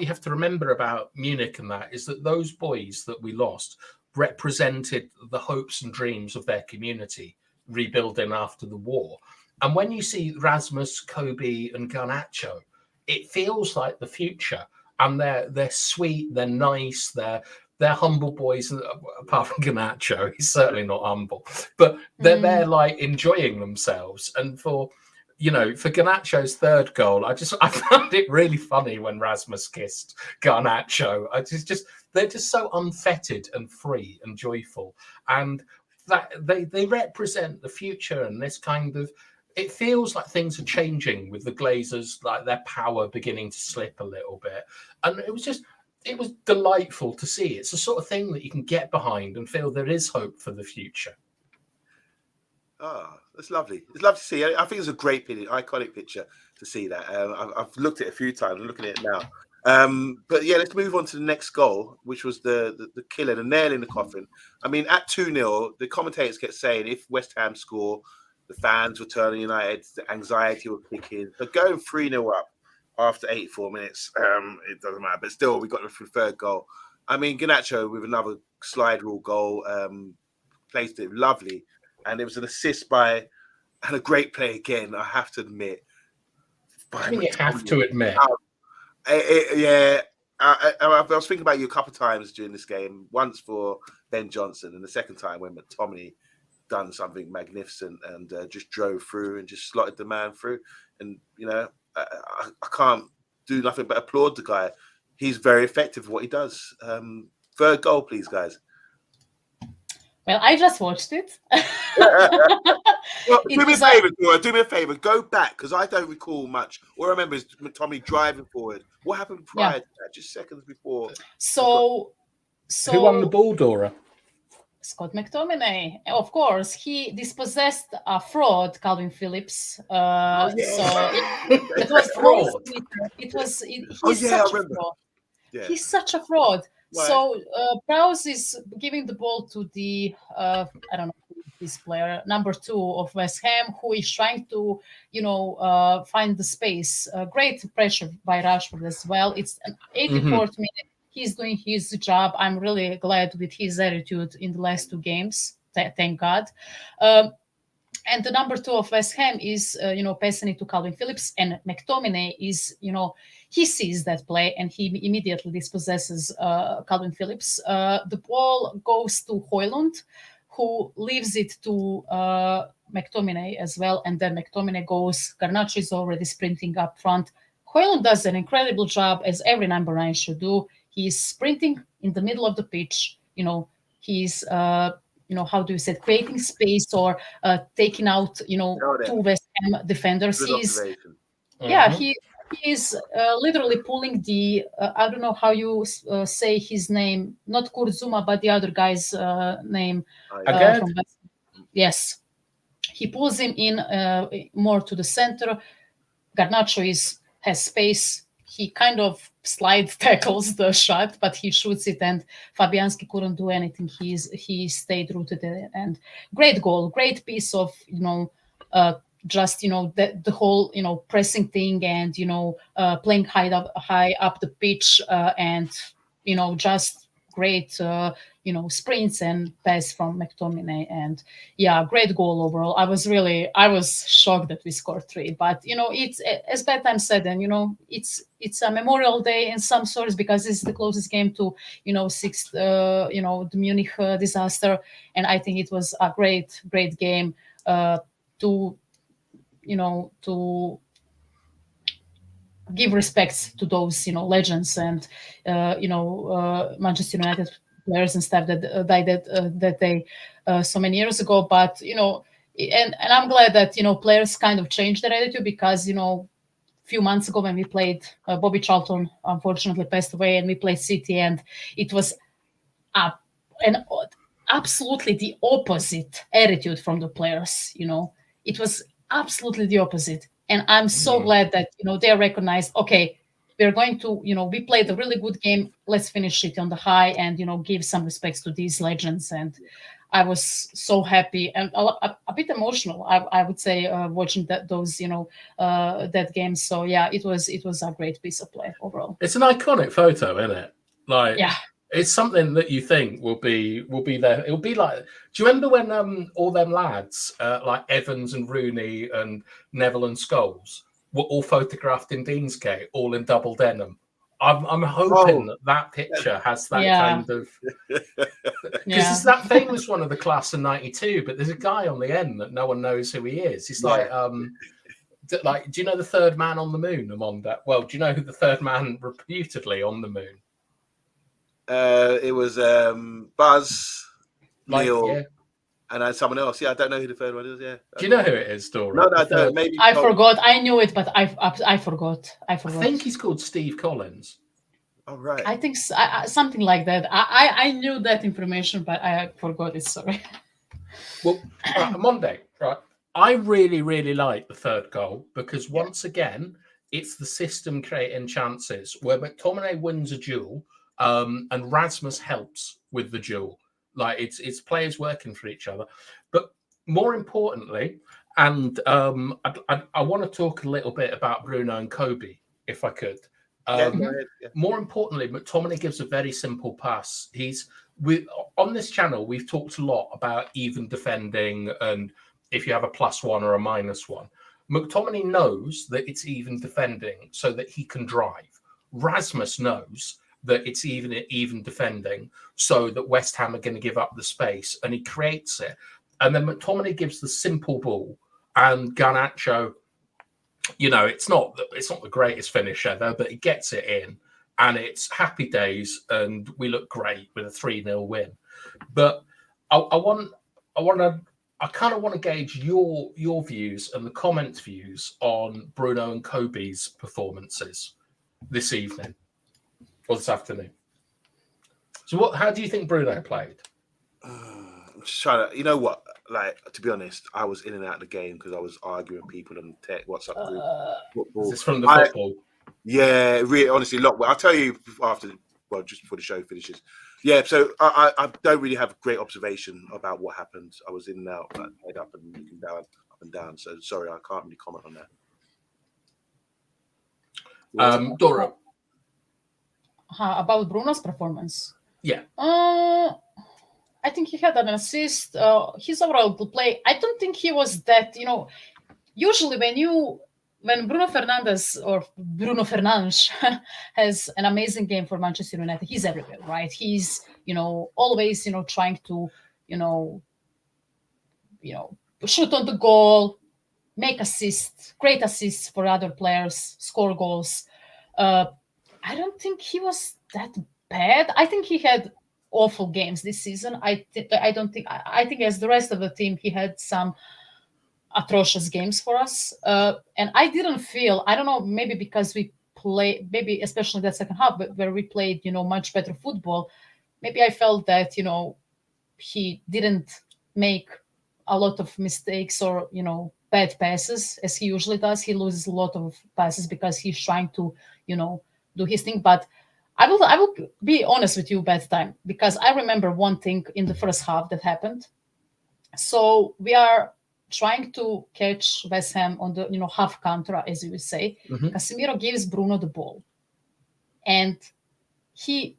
you have to remember about Munich and that is that those boys that we lost represented the hopes and dreams of their community rebuilding after the war. And when you see Rasmus, Kobe, and Garnacho, it feels like the future. And they're sweet, they're nice, they're humble boys, apart from Garnacho. He's certainly not humble, but they're like enjoying themselves. And for Garnacho's third goal, I found it really funny when Rasmus kissed Garnacho. They're just so unfettered and free and joyful, and that they represent the future. And this kind of, it feels like things are changing with the Glazers, like their power beginning to slip a little bit, and it was delightful to see. It's the sort of thing that you can get behind and feel there is hope for the future. Oh, that's lovely. It's lovely to see. I think it's a great picture, iconic picture to see that. I've looked at it a few times. I'm looking at it now. But yeah, let's move on to the next goal, which was the killer, the nail in the coffin. I mean, at 2-0, the commentators kept saying if West Ham score, the fans will turn on United, the anxiety will kick in. So going 3-0 up after 84 minutes, it doesn't matter. But still, we got the third goal. I mean, Garnacho with another slide rule goal, placed it lovely. And it was an assist and a great play again, I have to admit. I mean, you have to admit. Yeah. I was thinking about you a couple of times during this game. Once for Ben Johnson, and the second time when McTominay done something magnificent and just drove through and just slotted the man through. And, I can't do nothing but applaud the guy. He's very effective at what he does. Third goal, please, guys. Well, I just watched it. Well, do me a favor, Dora. Do me a favor. Go back, because I don't recall much. All I remember is Tommy driving forward. What happened prior to that? Just seconds before. So who won the ball, Dora? Scott McTominay, of course. He dispossessed a fraud, Calvin Phillips. So it was fraud. He's such a fraud. Yeah. He's such a fraud. Why? So Prowse is giving the ball to the I don't know this player, number 2 of West Ham, who is trying to find the space. Great pressure by Rashford as well. It's an 84th minute. He's doing his job. I'm really glad with his attitude in the last 2 games. Thank God. And the number 2 of West Ham is, passing it to Calvin Phillips, and McTominay is, he sees that play and he immediately dispossesses Calvin Phillips. The ball goes to Hojlund, who leaves it to McTominay as well, and then McTominay goes. Garnacho is already sprinting up front. Hojlund does an incredible job, as every number 9 should do. He's sprinting in the middle of the pitch. He's how do you say, creating space or taking out, 2 West Ham defenders. He is literally pulling the, I don't know how you say his name, not Kurzuma, but the other guy's name. Yes. He pulls him in more to the center. Garnacho has space. He kind of slide tackles the shot, but he shoots it, and Fabianski couldn't do anything. He stayed rooted in it. And great goal, great piece of just the whole pressing thing, and playing high up the pitch, and just great sprints and pass from McTominay. And great goal overall. I was shocked that we scored 3, but it's, as Bedtime said, and it's a Memorial Day in some sorts, because this is the closest game to the Munich disaster, and I think it was a great game to give respects to those legends and Manchester United players and stuff that died that day so many years ago. But and I'm glad that players kind of changed their attitude, because few months ago when we played Bobby Charlton, unfortunately passed away, and we played City, and it was absolutely the opposite attitude from the players. It was absolutely the opposite, and I'm so glad that they recognized, okay, we're going to we played a really good game, let's finish it on the high and give some respects to these legends. And I was so happy and a bit emotional, I would say, watching that game. So yeah, it was a great piece of play overall. It's an iconic photo, isn't it? Like, yeah, it's something that you think will be there. It'll be like, do you remember when all them lads like Evans and Rooney and Neville and Scholes were all photographed in Deansgate, all in double denim? I'm hoping that picture has that kind of, because it's that famous one of the class of '92, but there's a guy on the end that no one knows who he is. He's like do you know the third man on the moon, Omondi? Well, do you know who the third man reputedly on the moon? It was Buzz, Neil, and someone else. Yeah, I don't know who the third one is. Yeah. Do you know who it is, Dora? No, I don't. Maybe I forgot. I knew it, but I forgot. I think he's called Steve Collins. Oh, right. I think something like that. I knew that information, but I forgot it. Sorry. Well, Monday, right? I really, really like the third goal because once again, it's the system creating chances where McTominay wins a duel. And Rasmus helps with the duel. Like it's players working for each other. But more importantly, and I want to talk a little bit about Bruno and Kobe, if I could. More importantly, McTominay gives a very simple pass. On this channel, we've talked a lot about even defending and if you have a +1 or a -1. McTominay knows that it's even defending so that he can drive. Rasmus knows that it's even defending so that West Ham are going to give up the space, and he creates it. And then McTominay gives the simple ball, and Garnacho, it's not the greatest finish ever, but he gets it in, and it's happy days, and we look great with a 3-0 win. But I kind of want to gauge your views and the comments views on Bruno and Kobe's performances this evening. Or this afternoon. So how do you think Bruno played? I'm just trying to, you know what? Like, to be honest, I was in and out of the game because I was arguing with people on the WhatsApp group. Football. Is this from the football? Yeah, really, honestly, I'll tell you just before the show finishes. Yeah, so I don't really have great observation about what happened. I was in and out, like, head up and looking down, up and down. So sorry, I can't really comment on that. Dora. About Bruno's performance. Yeah. I think he had an assist. His overall play, I don't think he was that, usually when Bruno Fernandes has an amazing game for Manchester United, he's everywhere, right? He's, always, trying to, shoot on the goal, make assists, great assists for other players, score goals. I don't think he was that bad. I think he had awful games this season. I think as the rest of the team, he had some atrocious games for us. And I didn't feel, I don't know, maybe because we play, maybe especially that second half, but where we played, much better football. Maybe I felt that, he didn't make a lot of mistakes or, bad passes as he usually does. He loses a lot of passes because he's trying to, do his thing. But I will be honest with you, BATHTIME, because I remember one thing in the first half that happened. So we are trying to catch West Ham on the half counter, as you would say. Casemiro gives Bruno the ball, and he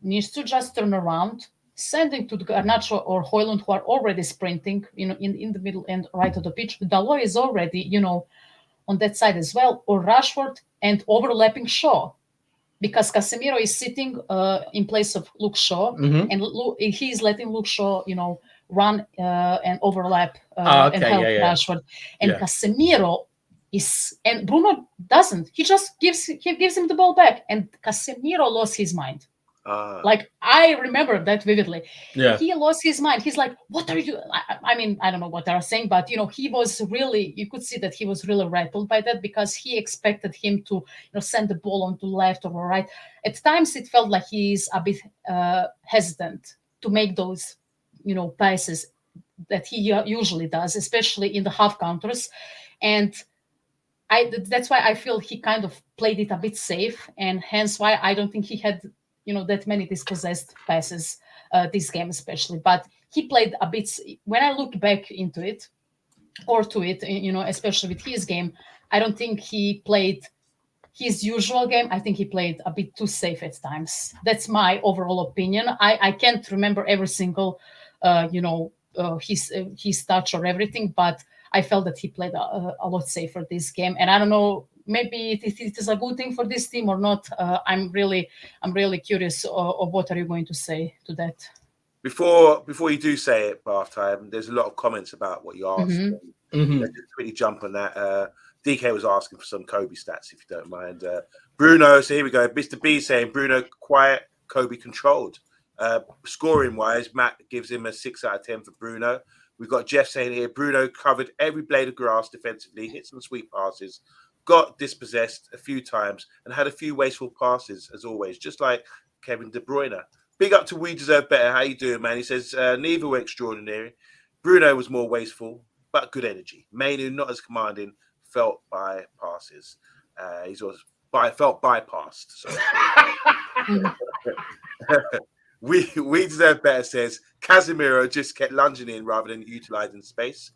needs to just turn around, sending to Garnacho or Hojlund, who are already sprinting, in the middle and right of the pitch. Dalot is already, on that side as well, or Rashford and overlapping Shaw, because Casemiro is sitting in place of Luke Shaw, and he's letting Luke Shaw, run and overlap and help Rashford. And Casemiro and Bruno doesn't. He just gives him the ball back, and Casemiro lost his mind. Like, I remember that vividly. Yeah. He lost his mind. He's like, what are you doing? I mean, I don't know what they're saying, but, you know, he was really, you could see that he was really rattled by that, because he expected him to, you know, send the ball on to left or right. At times it felt like he's a bit hesitant to make those, you know, passes that he usually does, especially in the half counters. And that's why I feel he kind of played it a bit safe, and hence why I don't think he had, you know, that many dispossessed passes this game especially. But he played a bit. When I look back into it, or to it, you know, especially with his game, I don't think he played his usual game. I think he played a bit too safe at times. That's my overall opinion. I can't remember every single, you know, his touch or everything, but I felt that he played a lot safer this game. And I don't know, maybe it is a good thing for this team or not. I'm really curious of what are you going to say to that. Before you do say it, Bath Time, there's a lot of comments about what you asked. Let's just quickly jump on that. DK was asking for some Kobe stats, if you don't mind. Bruno, so here we go. Mr. B saying Bruno quiet, Kobe controlled. Scoring wise, Matt gives him a 6 out of 10 for Bruno. We've got Jeff saying here Bruno covered every blade of grass defensively, hit some sweet passes, got dispossessed a few times, and had a few wasteful passes as always, just like Kevin De Bruyne. Big up to We Deserve Better. How you doing, man? He says neither were extraordinary. Bruno was more wasteful, but good energy. Mainu not as commanding. Felt by passes. He's also felt bypassed. we Deserve Better says Casemiro just kept lunging in rather than utilising space.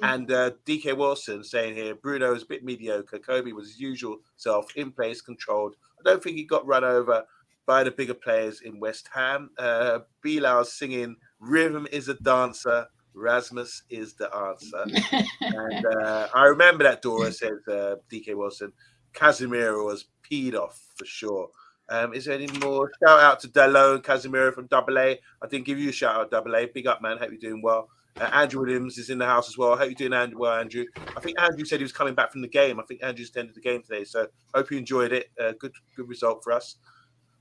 And DK Wilson saying here Bruno is a bit mediocre. Kobe was his usual self, in place, controlled. I don't think he got run over by the bigger players in West Ham. Bilal singing "Rhythm is a dancer." Rasmus is the answer. And I remember that Dora says, DK Wilson, Casemiro was peed off for sure. Is there any more? Shout out to Dallo and Casemiro from Double A. I didn't give you a shout out, Double A. Big up, man. Hope you're doing well. Andrew Williams is in the house as well. Hope you're doing Andrew. I think Andrew said he was coming back from the game. I think Andrew's attended the game today. So hope you enjoyed it. Good result for us.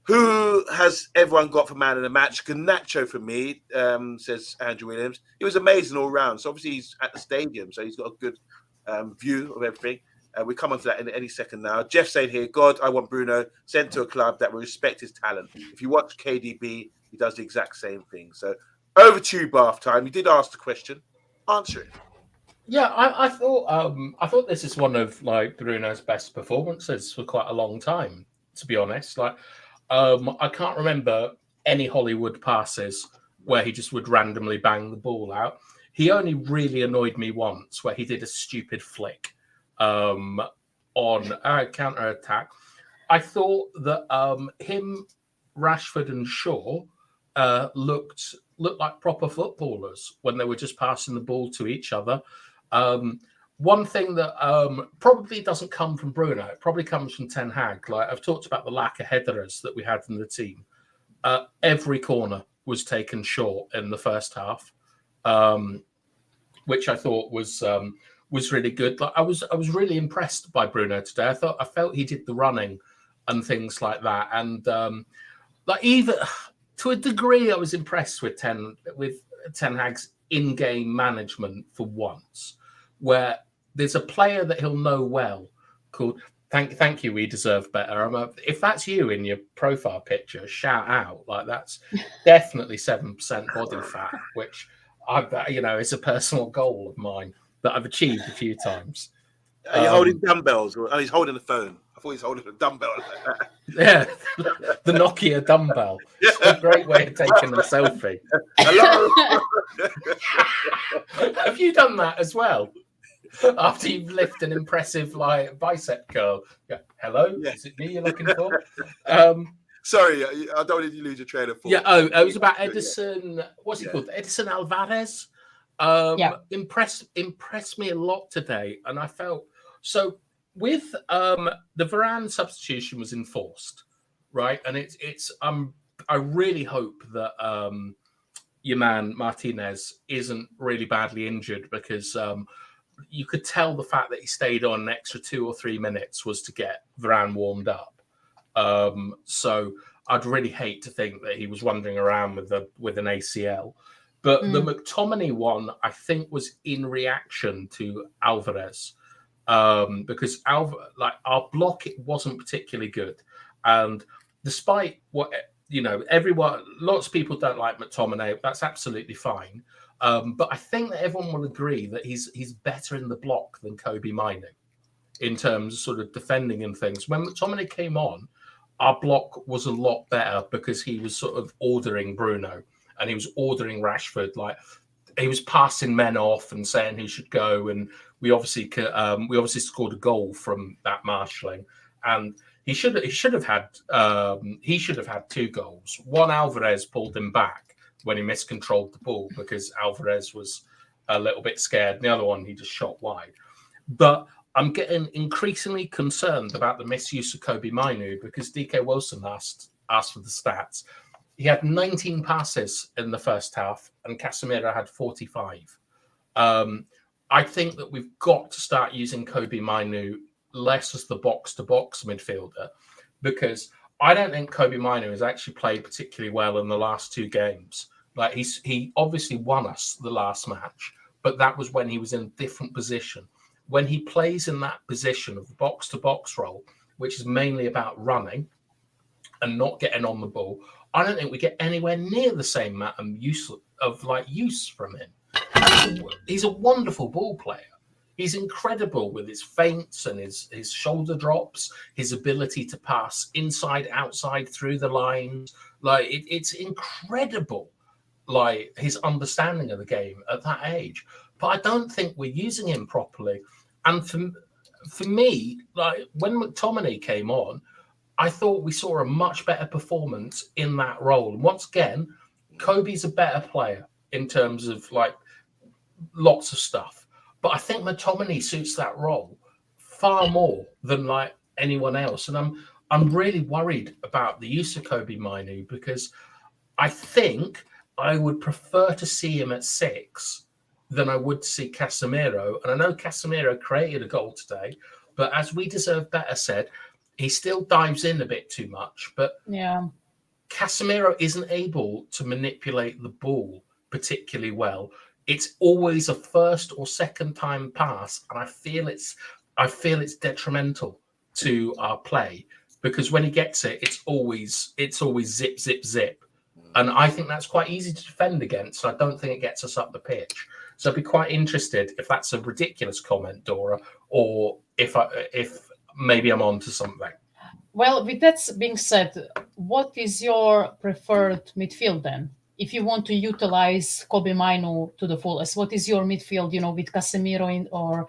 Who has everyone got for man of the match? Garnacho for me, says Andrew Williams. He was amazing all round. So obviously he's at the stadium, so he's got a good view of everything. We come on to that in any second now. Jeff saying here, God, I want Bruno sent to a club that will respect his talent. If you watch KDB, he does the exact same thing. So over to you, Bath Time. You did ask the question. Answer it. Yeah, I thought this is one of like Bruno's best performances for quite a long time, to be honest. Like, I can't remember any Hollywood passes where he just would randomly bang the ball out. He only really annoyed me once where he did a stupid flick on a counter-attack. I thought that him, Rashford and Shaw looked like proper footballers when they were just passing the ball to each other. One thing that probably doesn't come from Bruno, it probably comes from Ten Hag. Like I've talked about the lack of headers that we had in the team. Every corner was taken short in the first half, which I thought was really good. Like I was really impressed by Bruno today. I felt he did the running and things like that, and like even to a degree, I was impressed with Ten Hag's in-game management for once, where there's a player that he'll know well called. Thank you. We deserve better. If that's you in your profile picture, shout out. Like that's definitely 7% body fat, which is a personal goal of mine that I've achieved a few times. Are you holding dumbbells? Or he's holding the phone. I thought he's holding a dumbbell. Yeah, the Nokia dumbbell. It's a great way of taking a selfie. Hello. Have you done that as well? After you've lifted an impressive like bicep curl. Yeah. Hello? Yeah. Is it me you're looking for? Sorry, I don't need you to lose your train of thought. Yeah, it was about Edison. What's he called? Edison Alvarez. Impressed me a lot today. And I felt so with the Varane substitution was enforced, right? And I really hope that your man Martinez isn't really badly injured, because you could tell the fact that he stayed on an extra 2 or 3 minutes was to get Varane warmed up. So I'd really hate to think that he was wandering around with an ACL. But the McTominay one, I think, was in reaction to Alvarez, because our block, it wasn't particularly good, and despite what lots of people don't like McTominay. That's absolutely fine. But I think that everyone will agree that he's better in the block than Kobbie Mainoo in terms of sort of defending and things. When McTominay came on, our block was a lot better because he was sort of ordering Bruno and he was ordering Rashford. Like, he was passing men off and saying who should go. And we obviously scored a goal from that marshalling. And he should have had 2 goals. One, Alvarez pulled him back when he miscontrolled the ball because Alvarez was a little bit scared. The other one, he just shot wide. But I'm getting increasingly concerned about the misuse of Kobbie Mainoo because DK Wilson asked for the stats. He had 19 passes in the first half and Casemiro had 45. I think that we've got to start using Kobbie Mainoo less as the box-to-box midfielder, because I don't think Kobbie Mainoo has actually played particularly well in the last 2 games. Like, he obviously won us the last match, but that was when he was in a different position. When he plays in that position of box-to-box role, which is mainly about running and not getting on the ball, I don't think we get anywhere near the same use from him. He's a wonderful ball player. He's incredible with his feints and his shoulder drops, his ability to pass inside, outside, through the lines. Like, it's incredible, like, his understanding of the game at that age. But I don't think we're using him properly. And for me, like, when McTominay came on, I thought we saw a much better performance in that role. And once again, Kobe's a better player in terms of, like, lots of stuff. But I think McTominay suits that role far more than, like, anyone else. And I'm really worried about the use of Kobbie Mainoo because I think I would prefer to see him at 6 than I would see Casemiro. And I know Casemiro created a goal today, but as We Deserve Better said, he still dives in a bit too much. But yeah, Casemiro isn't able to manipulate the ball particularly well. It's always a first or second time pass, and I feel it's detrimental to our play because when he gets it, it's always zip, zip, zip. And I think that's quite easy to defend against. So I don't think it gets us up the pitch. So I'd be quite interested if that's a ridiculous comment, Dora, or if maybe I'm on to something. Well, with that being said, what is your preferred midfield then? If you want to utilize Kobbie Mainoo to the fullest, what is your midfield, with Casemiro or,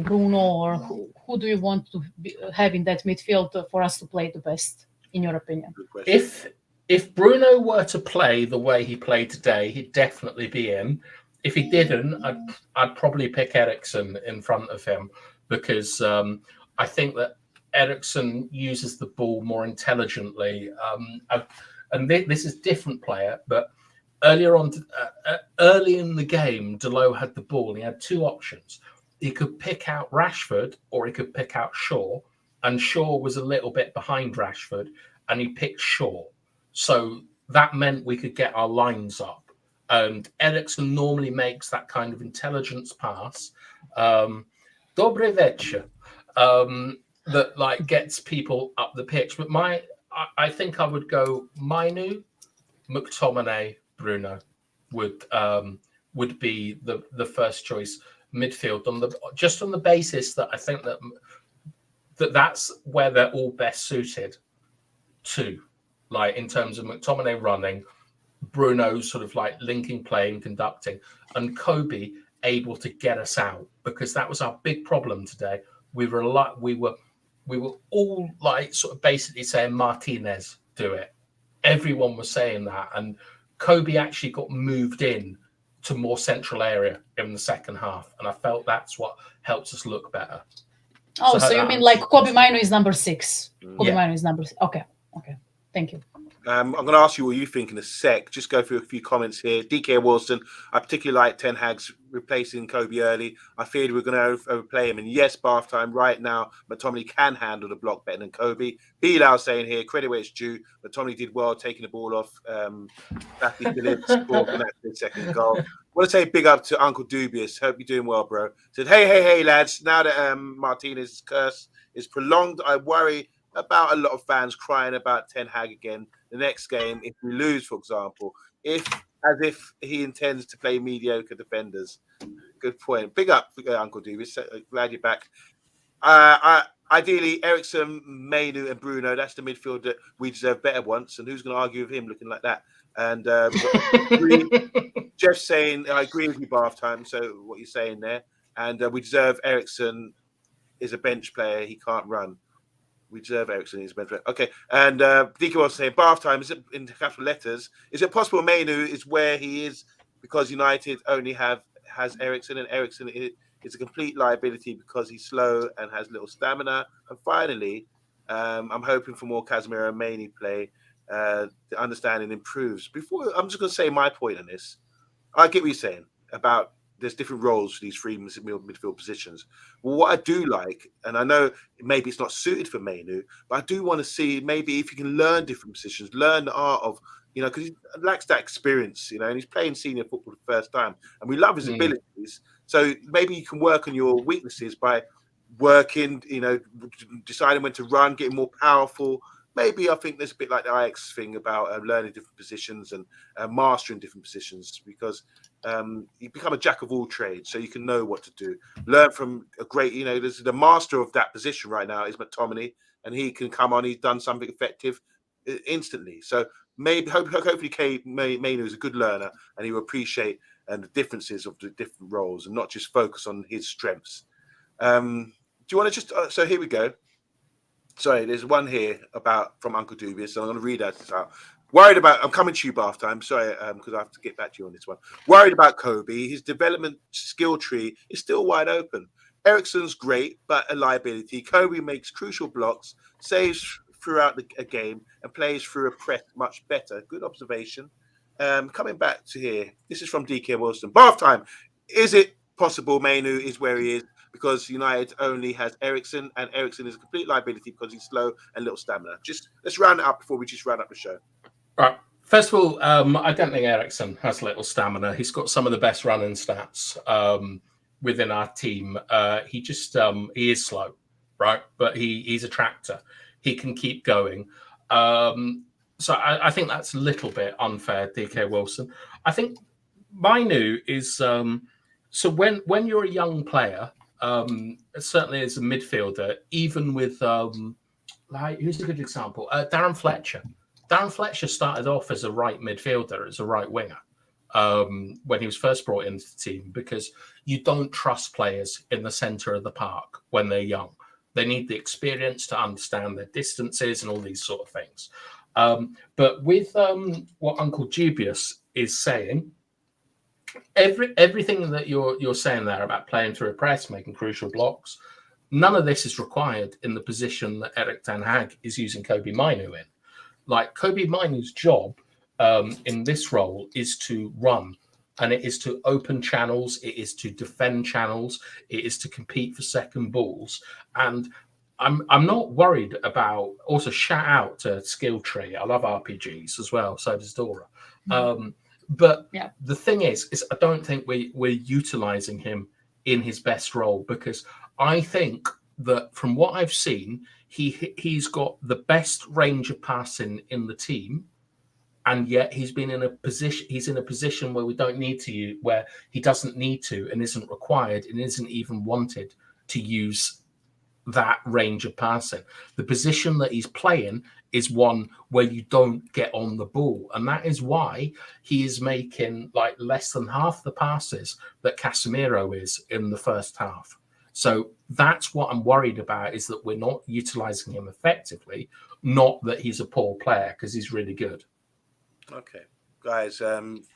Bruno, or who do you want to have in that midfield for us to play the best, in your opinion? If Bruno were to play the way he played today, he'd definitely be in. If he didn't, I'd probably pick Eriksen in front of him because I think that Eriksen uses the ball more intelligently. And this is different player, but earlier on, early in the game, Delot had the ball and he had 2 options. He could pick out Rashford or he could pick out Shaw, and Shaw was a little bit behind Rashford, and he picked Shaw. So that meant we could get our lines up. And Eriksen normally makes that kind of intelligence pass. Dobre večer. That, like, gets people up the pitch. But I think I would go Mainoo, McTominay, Bruno would be the first choice midfield on the basis that I think that's where they're all best suited to, like, in terms of McTominay running, Bruno sort of like linking play and conducting, and Kobbie able to get us out, because that was our big problem today. We were all like sort of basically saying Martinez do it. Everyone was saying that, and Kobbie actually got moved in to more central area in the second half, and I felt that's what helps us look better. Oh, so you mean like Kobbie Mainoo is number 6? Kobbie Yeah. Mainoo is number 6. Okay. Thank you. I'm going to ask you what you think in a sec. Just go through a few comments here. DK Wilson, I particularly like Ten Hag's replacing Kobe early. I feared we were going to overplay him. And yes, bath time right now. McTominay can handle the block better than Kobe. Bilal saying here, credit where it's due. McTominay did well taking the ball off. Matthew Phillips scored the second goal. I want to say big up to Uncle Dubious. Hope you're doing well, bro. Said, hey, lads. Now that Martinez's curse is prolonged, I worry about a lot of fans crying about Ten Hag again. The next game, if we lose, for example, as if he intends to play mediocre defenders. Good point. Big up, Uncle Davis. Glad you're back. Ideally, Ericsson, Mainu, and Bruno. That's the midfield that we deserve better once. And who's going to argue with him looking like that? And Jeff saying, I agree with you, bath time. So what you're saying there. And we deserve Ericsson is a bench player. He can't run. We deserve Ericsson. He's bench player. Okay. And DK was saying, bath time, is it in capital letters? Is it possible Mainu is where he is because United only has Ericsson, and Ericsson is a complete liability because he's slow and has little stamina? And finally, I'm hoping for more Casemiro and Mainu play. The understanding improves. I'm just going to say my point on this. I get what you're saying about there's different roles for these three midfield positions. Well, what I do like, and I know maybe it's not suited for Mainu, but I do want to see maybe if you can learn different positions, learn the art of, because he lacks that experience, and he's playing senior football for the first time, and we love his abilities. So maybe you can work on your weaknesses by working, deciding when to run, getting more powerful. Maybe I think there's a bit like the Ajax thing about learning different positions and mastering different positions, because you become a jack of all trades, so you can know what to do. Learn from a great, there's the master of that position right now is McTominay, and he can come on. He's done something effective instantly. So maybe, hopefully, Mainu is a good learner, and he will appreciate the differences of the different roles and not just focus on his strengths. Do you want to just? So here we go. Sorry, there's one here from Uncle Dubious, so I'm going to read that out. I'm coming to you, bath time. Sorry, because I have to get back to you on this one. Worried about Kobe. His development skill tree is still wide open. Ericsson's great, but a liability. Kobe makes crucial blocks, saves throughout a game, and plays through a press much better. Good observation. Coming back to here, this is from DK Wilson. Bath time. Is it possible Mainu is where he is because United only has Ericsson, and Ericsson is a complete liability because he's slow and little stamina? Just let's round it up before we just round up the show. Right. First of all, I don't think Ericsson has little stamina. He's got some of the best running stats within our team. He is slow, right? But he's a tractor. He can keep going. So I think that's a little bit unfair, DK Wilson. I think Mainu is so when you're a young player, certainly as a midfielder, even with who's a good example? Darren Fletcher. Darren Fletcher started off as a right midfielder, as a right winger, when he was first brought into the team, because you don't trust players in the centre of the park when they're young. They need the experience to understand their distances and all these sort of things. But with what Uncle Dubious is saying, everything that you're saying there about playing through a press, making crucial blocks, none of this is required in the position that Erik ten Hag is using Kobe Mainu in. Like, Kobe Mainu's job in this role is to run, and it is to open channels, it is to defend channels, it is to compete for second balls. And I'm not worried about. Also, shout out to Skill Tree. I love RPGs as well. So does Dora. But the thing is I don't think we're utilizing him in his best role, because I think that from what I've seen, he's got the best range of passing in the team, and yet he's in a position where we don't need to where he doesn't need to and isn't required and isn't even wanted to use that range of passing. The position that he's playing is one where you don't get on the ball, and that is why he is making like less than half the passes that Casemiro is in the first half. So that's what I'm worried about, is that we're not utilizing him effectively, not that he's a poor player, because he's really good. Okay, guys,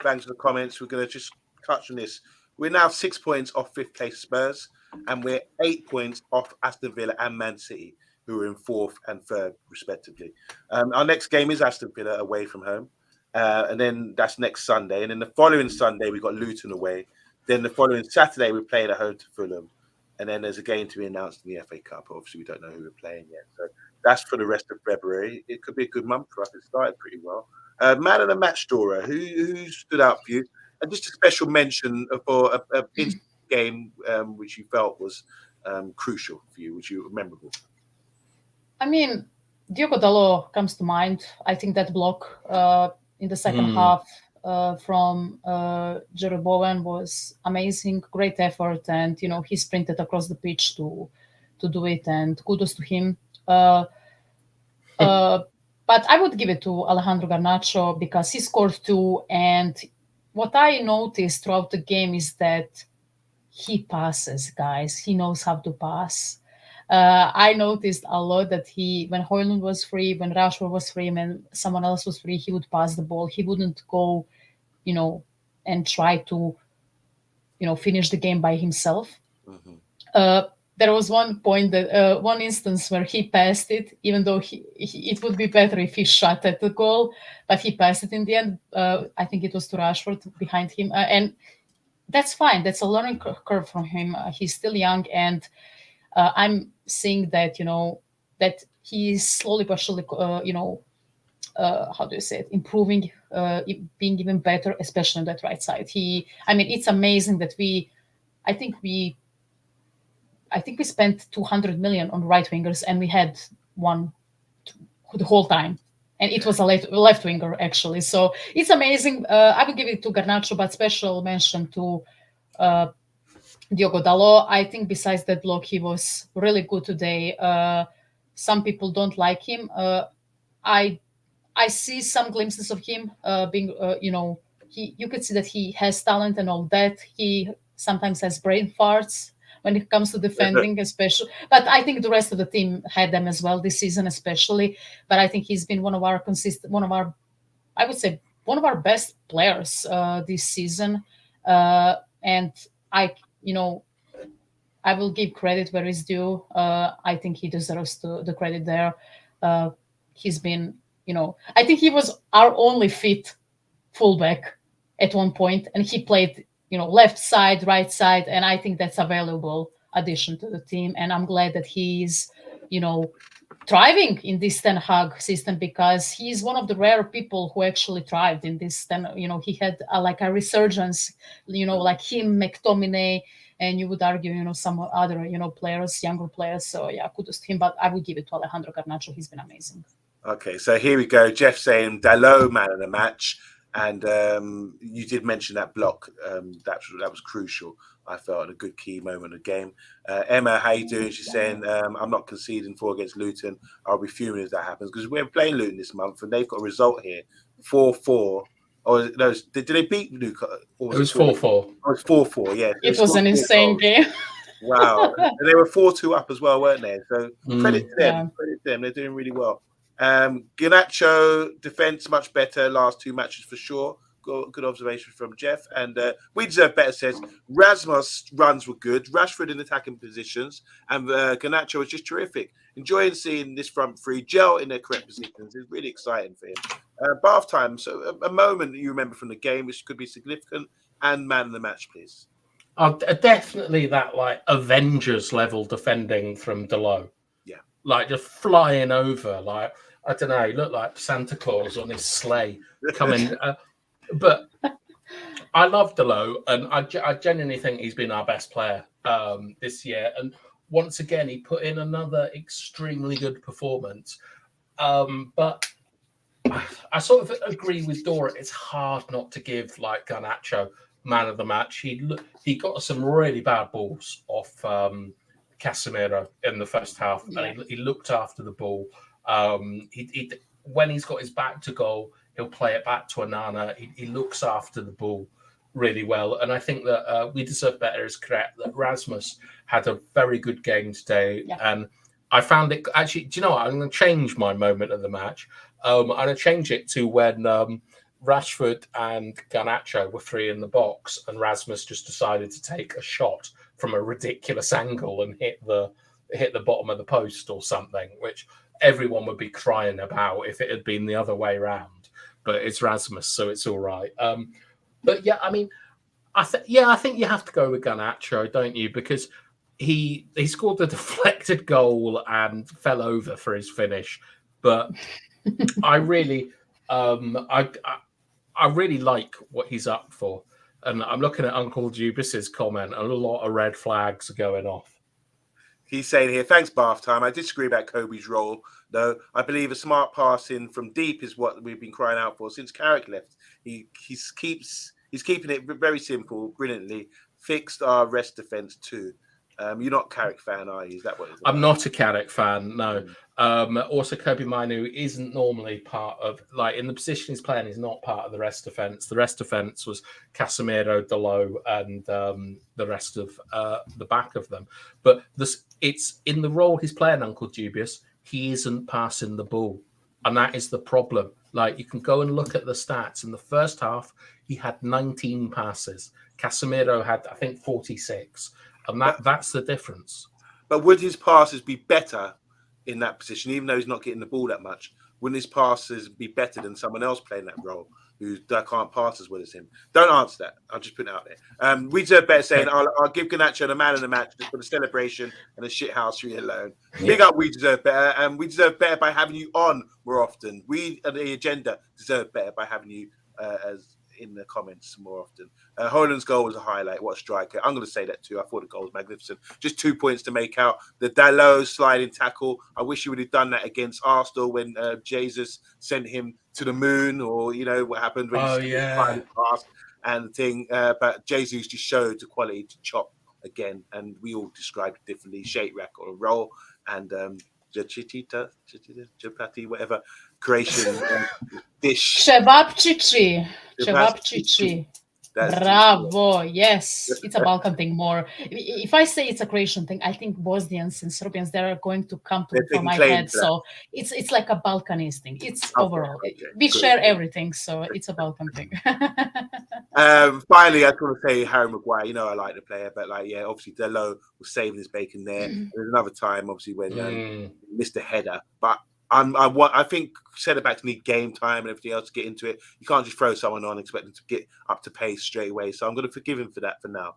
thanks for the comments. We're going to just touch on this. We're now 6 points off fifth place Spurs, and we're 8 points off Aston Villa and Man City. who are in 4th and 3rd, respectively. Our next game is Aston Villa away from home. And then that's next Sunday. And then the following Sunday, we've got Luton away. Then the following Saturday, we're playing at home to Fulham. And then there's a game to be announced in the FA Cup. Obviously, we don't know who we're playing yet. So that's for the rest of February. It could be a good month for us. It started pretty well. Man of the match, Dora, who stood out for you? And just a special mention for a game which you felt was crucial for you, which you were memorable. I mean, Diogo Dalot comes to mind. I think that block in the second half from Jared Bowen was amazing, great effort, and he sprinted across the pitch to do it, and kudos to him. But I would give it to Alejandro Garnacho because he scored 2, and what I noticed throughout the game is that he passes, guys. He knows how to pass. I noticed a lot that when Hojlund was free, when Rashford was free, when someone else was free, he would pass the ball. He wouldn't go, and try to, finish the game by himself. Mm-hmm. There was one point that one instance where he passed it, even though it would be better if he shot at the goal, but he passed it in the end. I think it was to Rashford behind him, and that's fine. That's a learning curve from him. He's still young, and I'm seeing that that he's slowly but surely how do you say it, improving, being even better, especially on that right side. It's amazing that I think we spent 200 million on right wingers, and we had one the whole time, and it was a left winger actually. So it's amazing. I would give it to Garnacho, but special mention to Diogo Dalot. I think besides that block, he was really good today. Some people don't like him. I see some glimpses of him being, you could see that he has talent and all that. He sometimes has brain farts when it comes to defending, especially. But I think the rest of the team had them as well this season, especially. But I think he's been one of our best players this season. And I will give credit where it's due. I think he deserves the credit there. He's been, I think he was our only fit fullback at one point, and he played, left side, right side, and I think that's a valuable addition to the team. And I'm glad that he's, thriving in this Ten Hag system, because he's one of the rare people who actually thrived in this. He had a resurgence, like him, McTominay, and you would argue, some other, players, younger players. So yeah, kudos to him. But I would give it to Alejandro Garnacho. He's been amazing. Okay, so here we go. Jeff saying Dalot man of the match, and you did mention that block. That was crucial. I felt a good key moment of the game. Emma, how you doing? She's saying, I'm not conceding 4 against Luton. I'll be fuming if that happens, because we're playing Luton this month and they've got a result here, 4-4. Or no, did they beat Newcastle? It was 4-4. Oh, it's 4-4, yeah. It was an insane game. Wow. And they were 4-2 up as well, weren't they? So credit to them. Yeah. Credit to them. They're doing really well. Garnacho defense much better last 2 matches for sure. Good observation from Jeff. And We Deserve Better says Rasmus runs were good, Rashford in attacking positions, and Garnacho was just terrific. Enjoying seeing this front three gel in their correct positions. It's really exciting for him. Bath time. So a moment that you remember from the game which could be significant, and man of the match, please. Definitely that Avengers level defending from Dalot. Yeah. Just flying over, I don't know, he looked like Santa Claus on his sleigh coming. But I love Dalot, and I genuinely think he's been our best player this year. And once again, he put in another extremely good performance. But I sort of agree with Dora. It's hard not to give Garnacho man of the match. He got some really bad balls off Casemiro in the first half. Yeah. And he looked after the ball. When he's got his back to goal, he'll play it back to Onana. He looks after the ball really well. And I think that We Deserve Better is correct, that Rasmus had a very good game today. Yeah. And I found it, actually, do you know what? I'm going to change my moment of the match. I'm going to change it to when Rashford and Garnacho were 3 in the box, and Rasmus just decided to take a shot from a ridiculous angle and hit the hit the bottom of the post or something, which everyone would be crying about if it had been the other way round. But it's Rasmus, so it's all right. But yeah, I mean, I think you have to go with Garnacho, don't you? Because he scored the deflected goal and fell over for his finish. But I really, I really like what he's up for. And I'm looking at Uncle Jubis's comment, and a lot of red flags are going off. He's saying here, thanks, Bath Time. I disagree about Kobe's role, though. I believe a smart passing from deep is what we've been crying out for since Carrick left. He's keeping it very simple, brilliantly. Fixed our rest defense too. You're not a Carrick fan, are you? Is that what it's about? I'm not a Carrick fan, no. Also, Kobe Mainu isn't normally part of, like, in the position he's playing, he's not part of the rest defense. The rest defense was Casemiro, Dalot, and the rest of the back of them. But it's in the role he's playing, Uncle Dubious, he isn't passing the ball. And that is the problem. Like, you can go and look at the stats. In the first half, he had 19 passes. Casemiro had, I think, 46. And that's the difference. But would his passes be better in that position, even though he's not getting the ball that much? Wouldn't his passes be better than someone else playing that role who can't pass as well as him? Don't answer that. I'll just put it out there. We deserve better saying, I'll give Garnacho the man of the match just for the celebration and the shithouse free alone. Yeah. Big up, we deserve better. And we deserve better by having you on more often. We at the agenda deserve better by having you as in the comments more often. Hojlund's goal was a highlight. What a striker. I'm going to say that too. I thought the goal was magnificent. Just 2 points to make out. The Dalot sliding tackle. I wish he would have done that against Arsenal when Jesus sent him to the moon, or, you know, what happened when he passed and the thing. But Jesus just showed the quality to chop again. And we all described it differently. Shake rack or a roll. And chapati, whatever, Croatian dish. Cevapcici. Bravo. Yes, it's a Balkan thing more. If I say it's a Croatian thing, I think Bosnians and Serbians, they're going to come to my head. So it's like a Balkanese thing. It's overall. Okay. We share everything, so it's a Balkan thing. Finally, I just want to say Harry Maguire. You know I like the player, but like, yeah, obviously Dalot was saving his bacon there. There's another time, obviously, when he missed a header, but I think centre-backs need game time and everything else to get into it. You can't just throw someone on and expect them to get up to pace straight away. So I'm going to forgive him for that for now.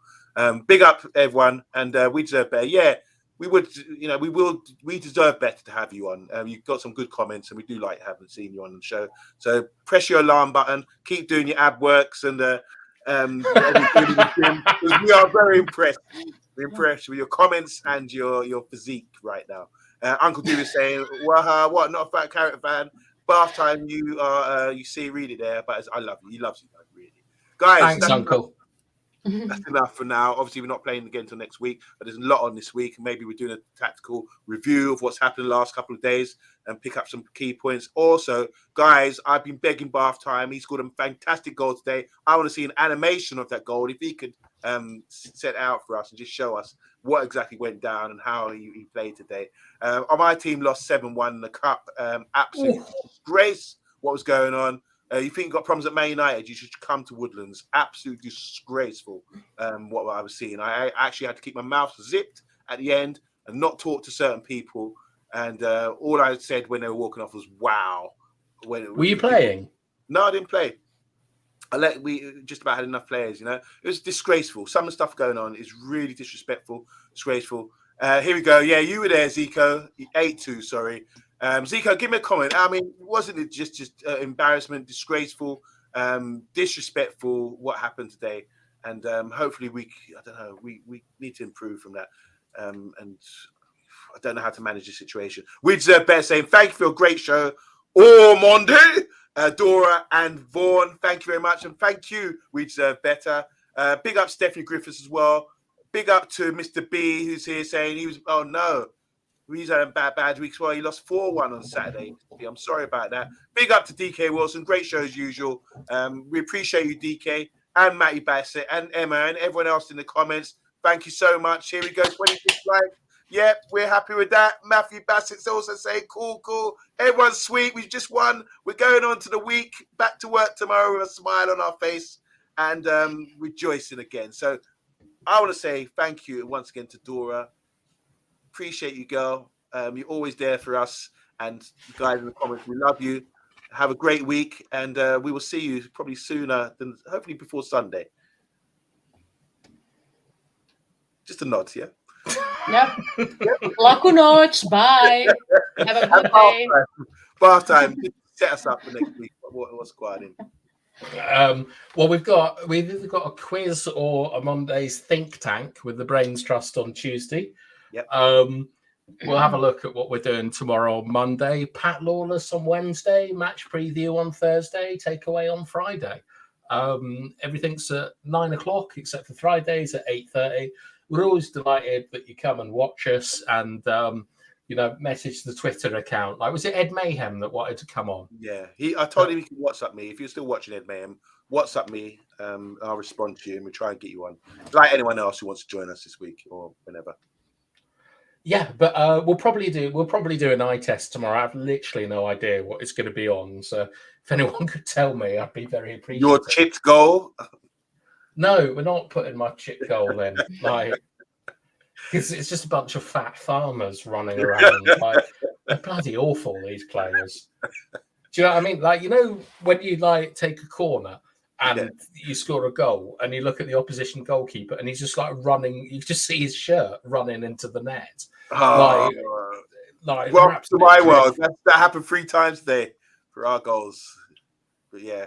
Big up, everyone, and we deserve better. Yeah, we would, you know, we deserve better to have you on. You've got some good comments, and we do like having seen you on the show. So press your alarm button, keep doing your ab works, and we are very impressed. We're impressed with your comments and your physique right now. Uncle Dude is saying, "What? Not a fat Carrot fan? Bath time. You are. You see, read it there. But I love you. He loves you, really, guys. Thanks, Uncle. That's enough for now. Obviously, we're not playing again until next week, but there's a lot on this week. Maybe we're doing a tactical review of what's happened the last couple of days and pick up some key points. Also, guys, I've been begging Bath Time. He scored a fantastic goal today. I want to see an animation of that goal. If he could set out for us and just show us what exactly went down and how he played today. My team lost 7-1 in the cup. Absolute disgrace what was going on. You think you've got problems at Man United, you should come to Woodlands. Absolutely disgraceful what I was seeing. I actually had to keep my mouth zipped at the end and not talk to certain people. And all I said when they were walking off was, wow. Were you playing? No, I didn't play. We just about had enough players, you know. It was disgraceful. Some of the stuff going on is really disrespectful, disgraceful. Here we go. Yeah, you were there, Zico. 8-2, sorry. Zico, give me a comment. I mean, wasn't it just embarrassment, disgraceful, disrespectful what happened today? And hopefully we need to improve from that. And I don't know how to manage the situation. We deserve better, saying thank you for a great show. OMONDI, Dora and Vaughan, thank you very much. And thank you, we deserve better. Big up Stephanie Griffiths as well. Big up to Mr. B, who's here saying he's had a bad week as well. He lost 4-1 on Saturday. I'm sorry about that. Big up to DK Wilson. Great show as usual. We appreciate you, DK, and Matty Bassett, and Emma, and everyone else in the comments. Thank you so much. Here we go, 26 likes. Yep, we're happy with that. Matthew Bassett's also saying, cool. Everyone's sweet. We've just won. We're going on to the week. Back to work tomorrow with a smile on our face and rejoicing again. So I want to say thank you once again to Dora. appreciate you, girl. You're always there for us, and you guys in the comments, we love you. Have a great week, and we will see you probably sooner than hopefully before Sunday. Just a nod, yeah. Yeah. Laku noche. Bye. Have a good day. Bath time. Set us up for next week. What's going in? Well, we've either got a quiz or a Monday's think tank with the Brains Trust on Tuesday. Yep. We'll have a look at what we're doing tomorrow, Monday. Pat Lawless on Wednesday. Match preview on Thursday. Takeaway on Friday. Everything's at 9 o'clock except for Fridays at 8:30. We're always delighted that you come and watch us and message the Twitter account. Like, was it Ed Mayhem that wanted to come on? Yeah, I told him he can WhatsApp me. If you're still watching Ed Mayhem, WhatsApp me. I'll respond to you and we'll try and get you on. Like anyone else who wants to join us this week or whenever. Yeah, but we'll probably do an eye test tomorrow. I have literally no idea what it's going to be on. So if anyone could tell me, I'd be very appreciative. Your chipped goal? No, we're not putting my chip goal in. Like, it's just a bunch of fat farmers running around. Like, they're bloody awful, these players. Do you know what I mean? Like, when you take a corner and you score a goal and you look at the opposition goalkeeper and he's just running, you just see his shirt running into the net. Welcome to my world. That happened 3 times today for our goals. But yeah.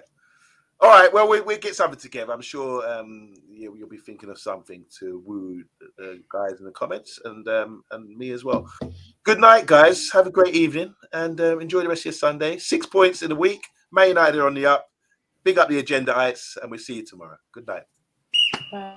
All right, well, we'll get something together. I'm sure you'll be thinking of something to woo the guys in the comments and me as well. Good night, guys. Have a great evening and enjoy the rest of your Sunday. 6 points in the week. Man United are on the up. Big up the Agenda-ites, and we'll see you tomorrow. Good night. Bye.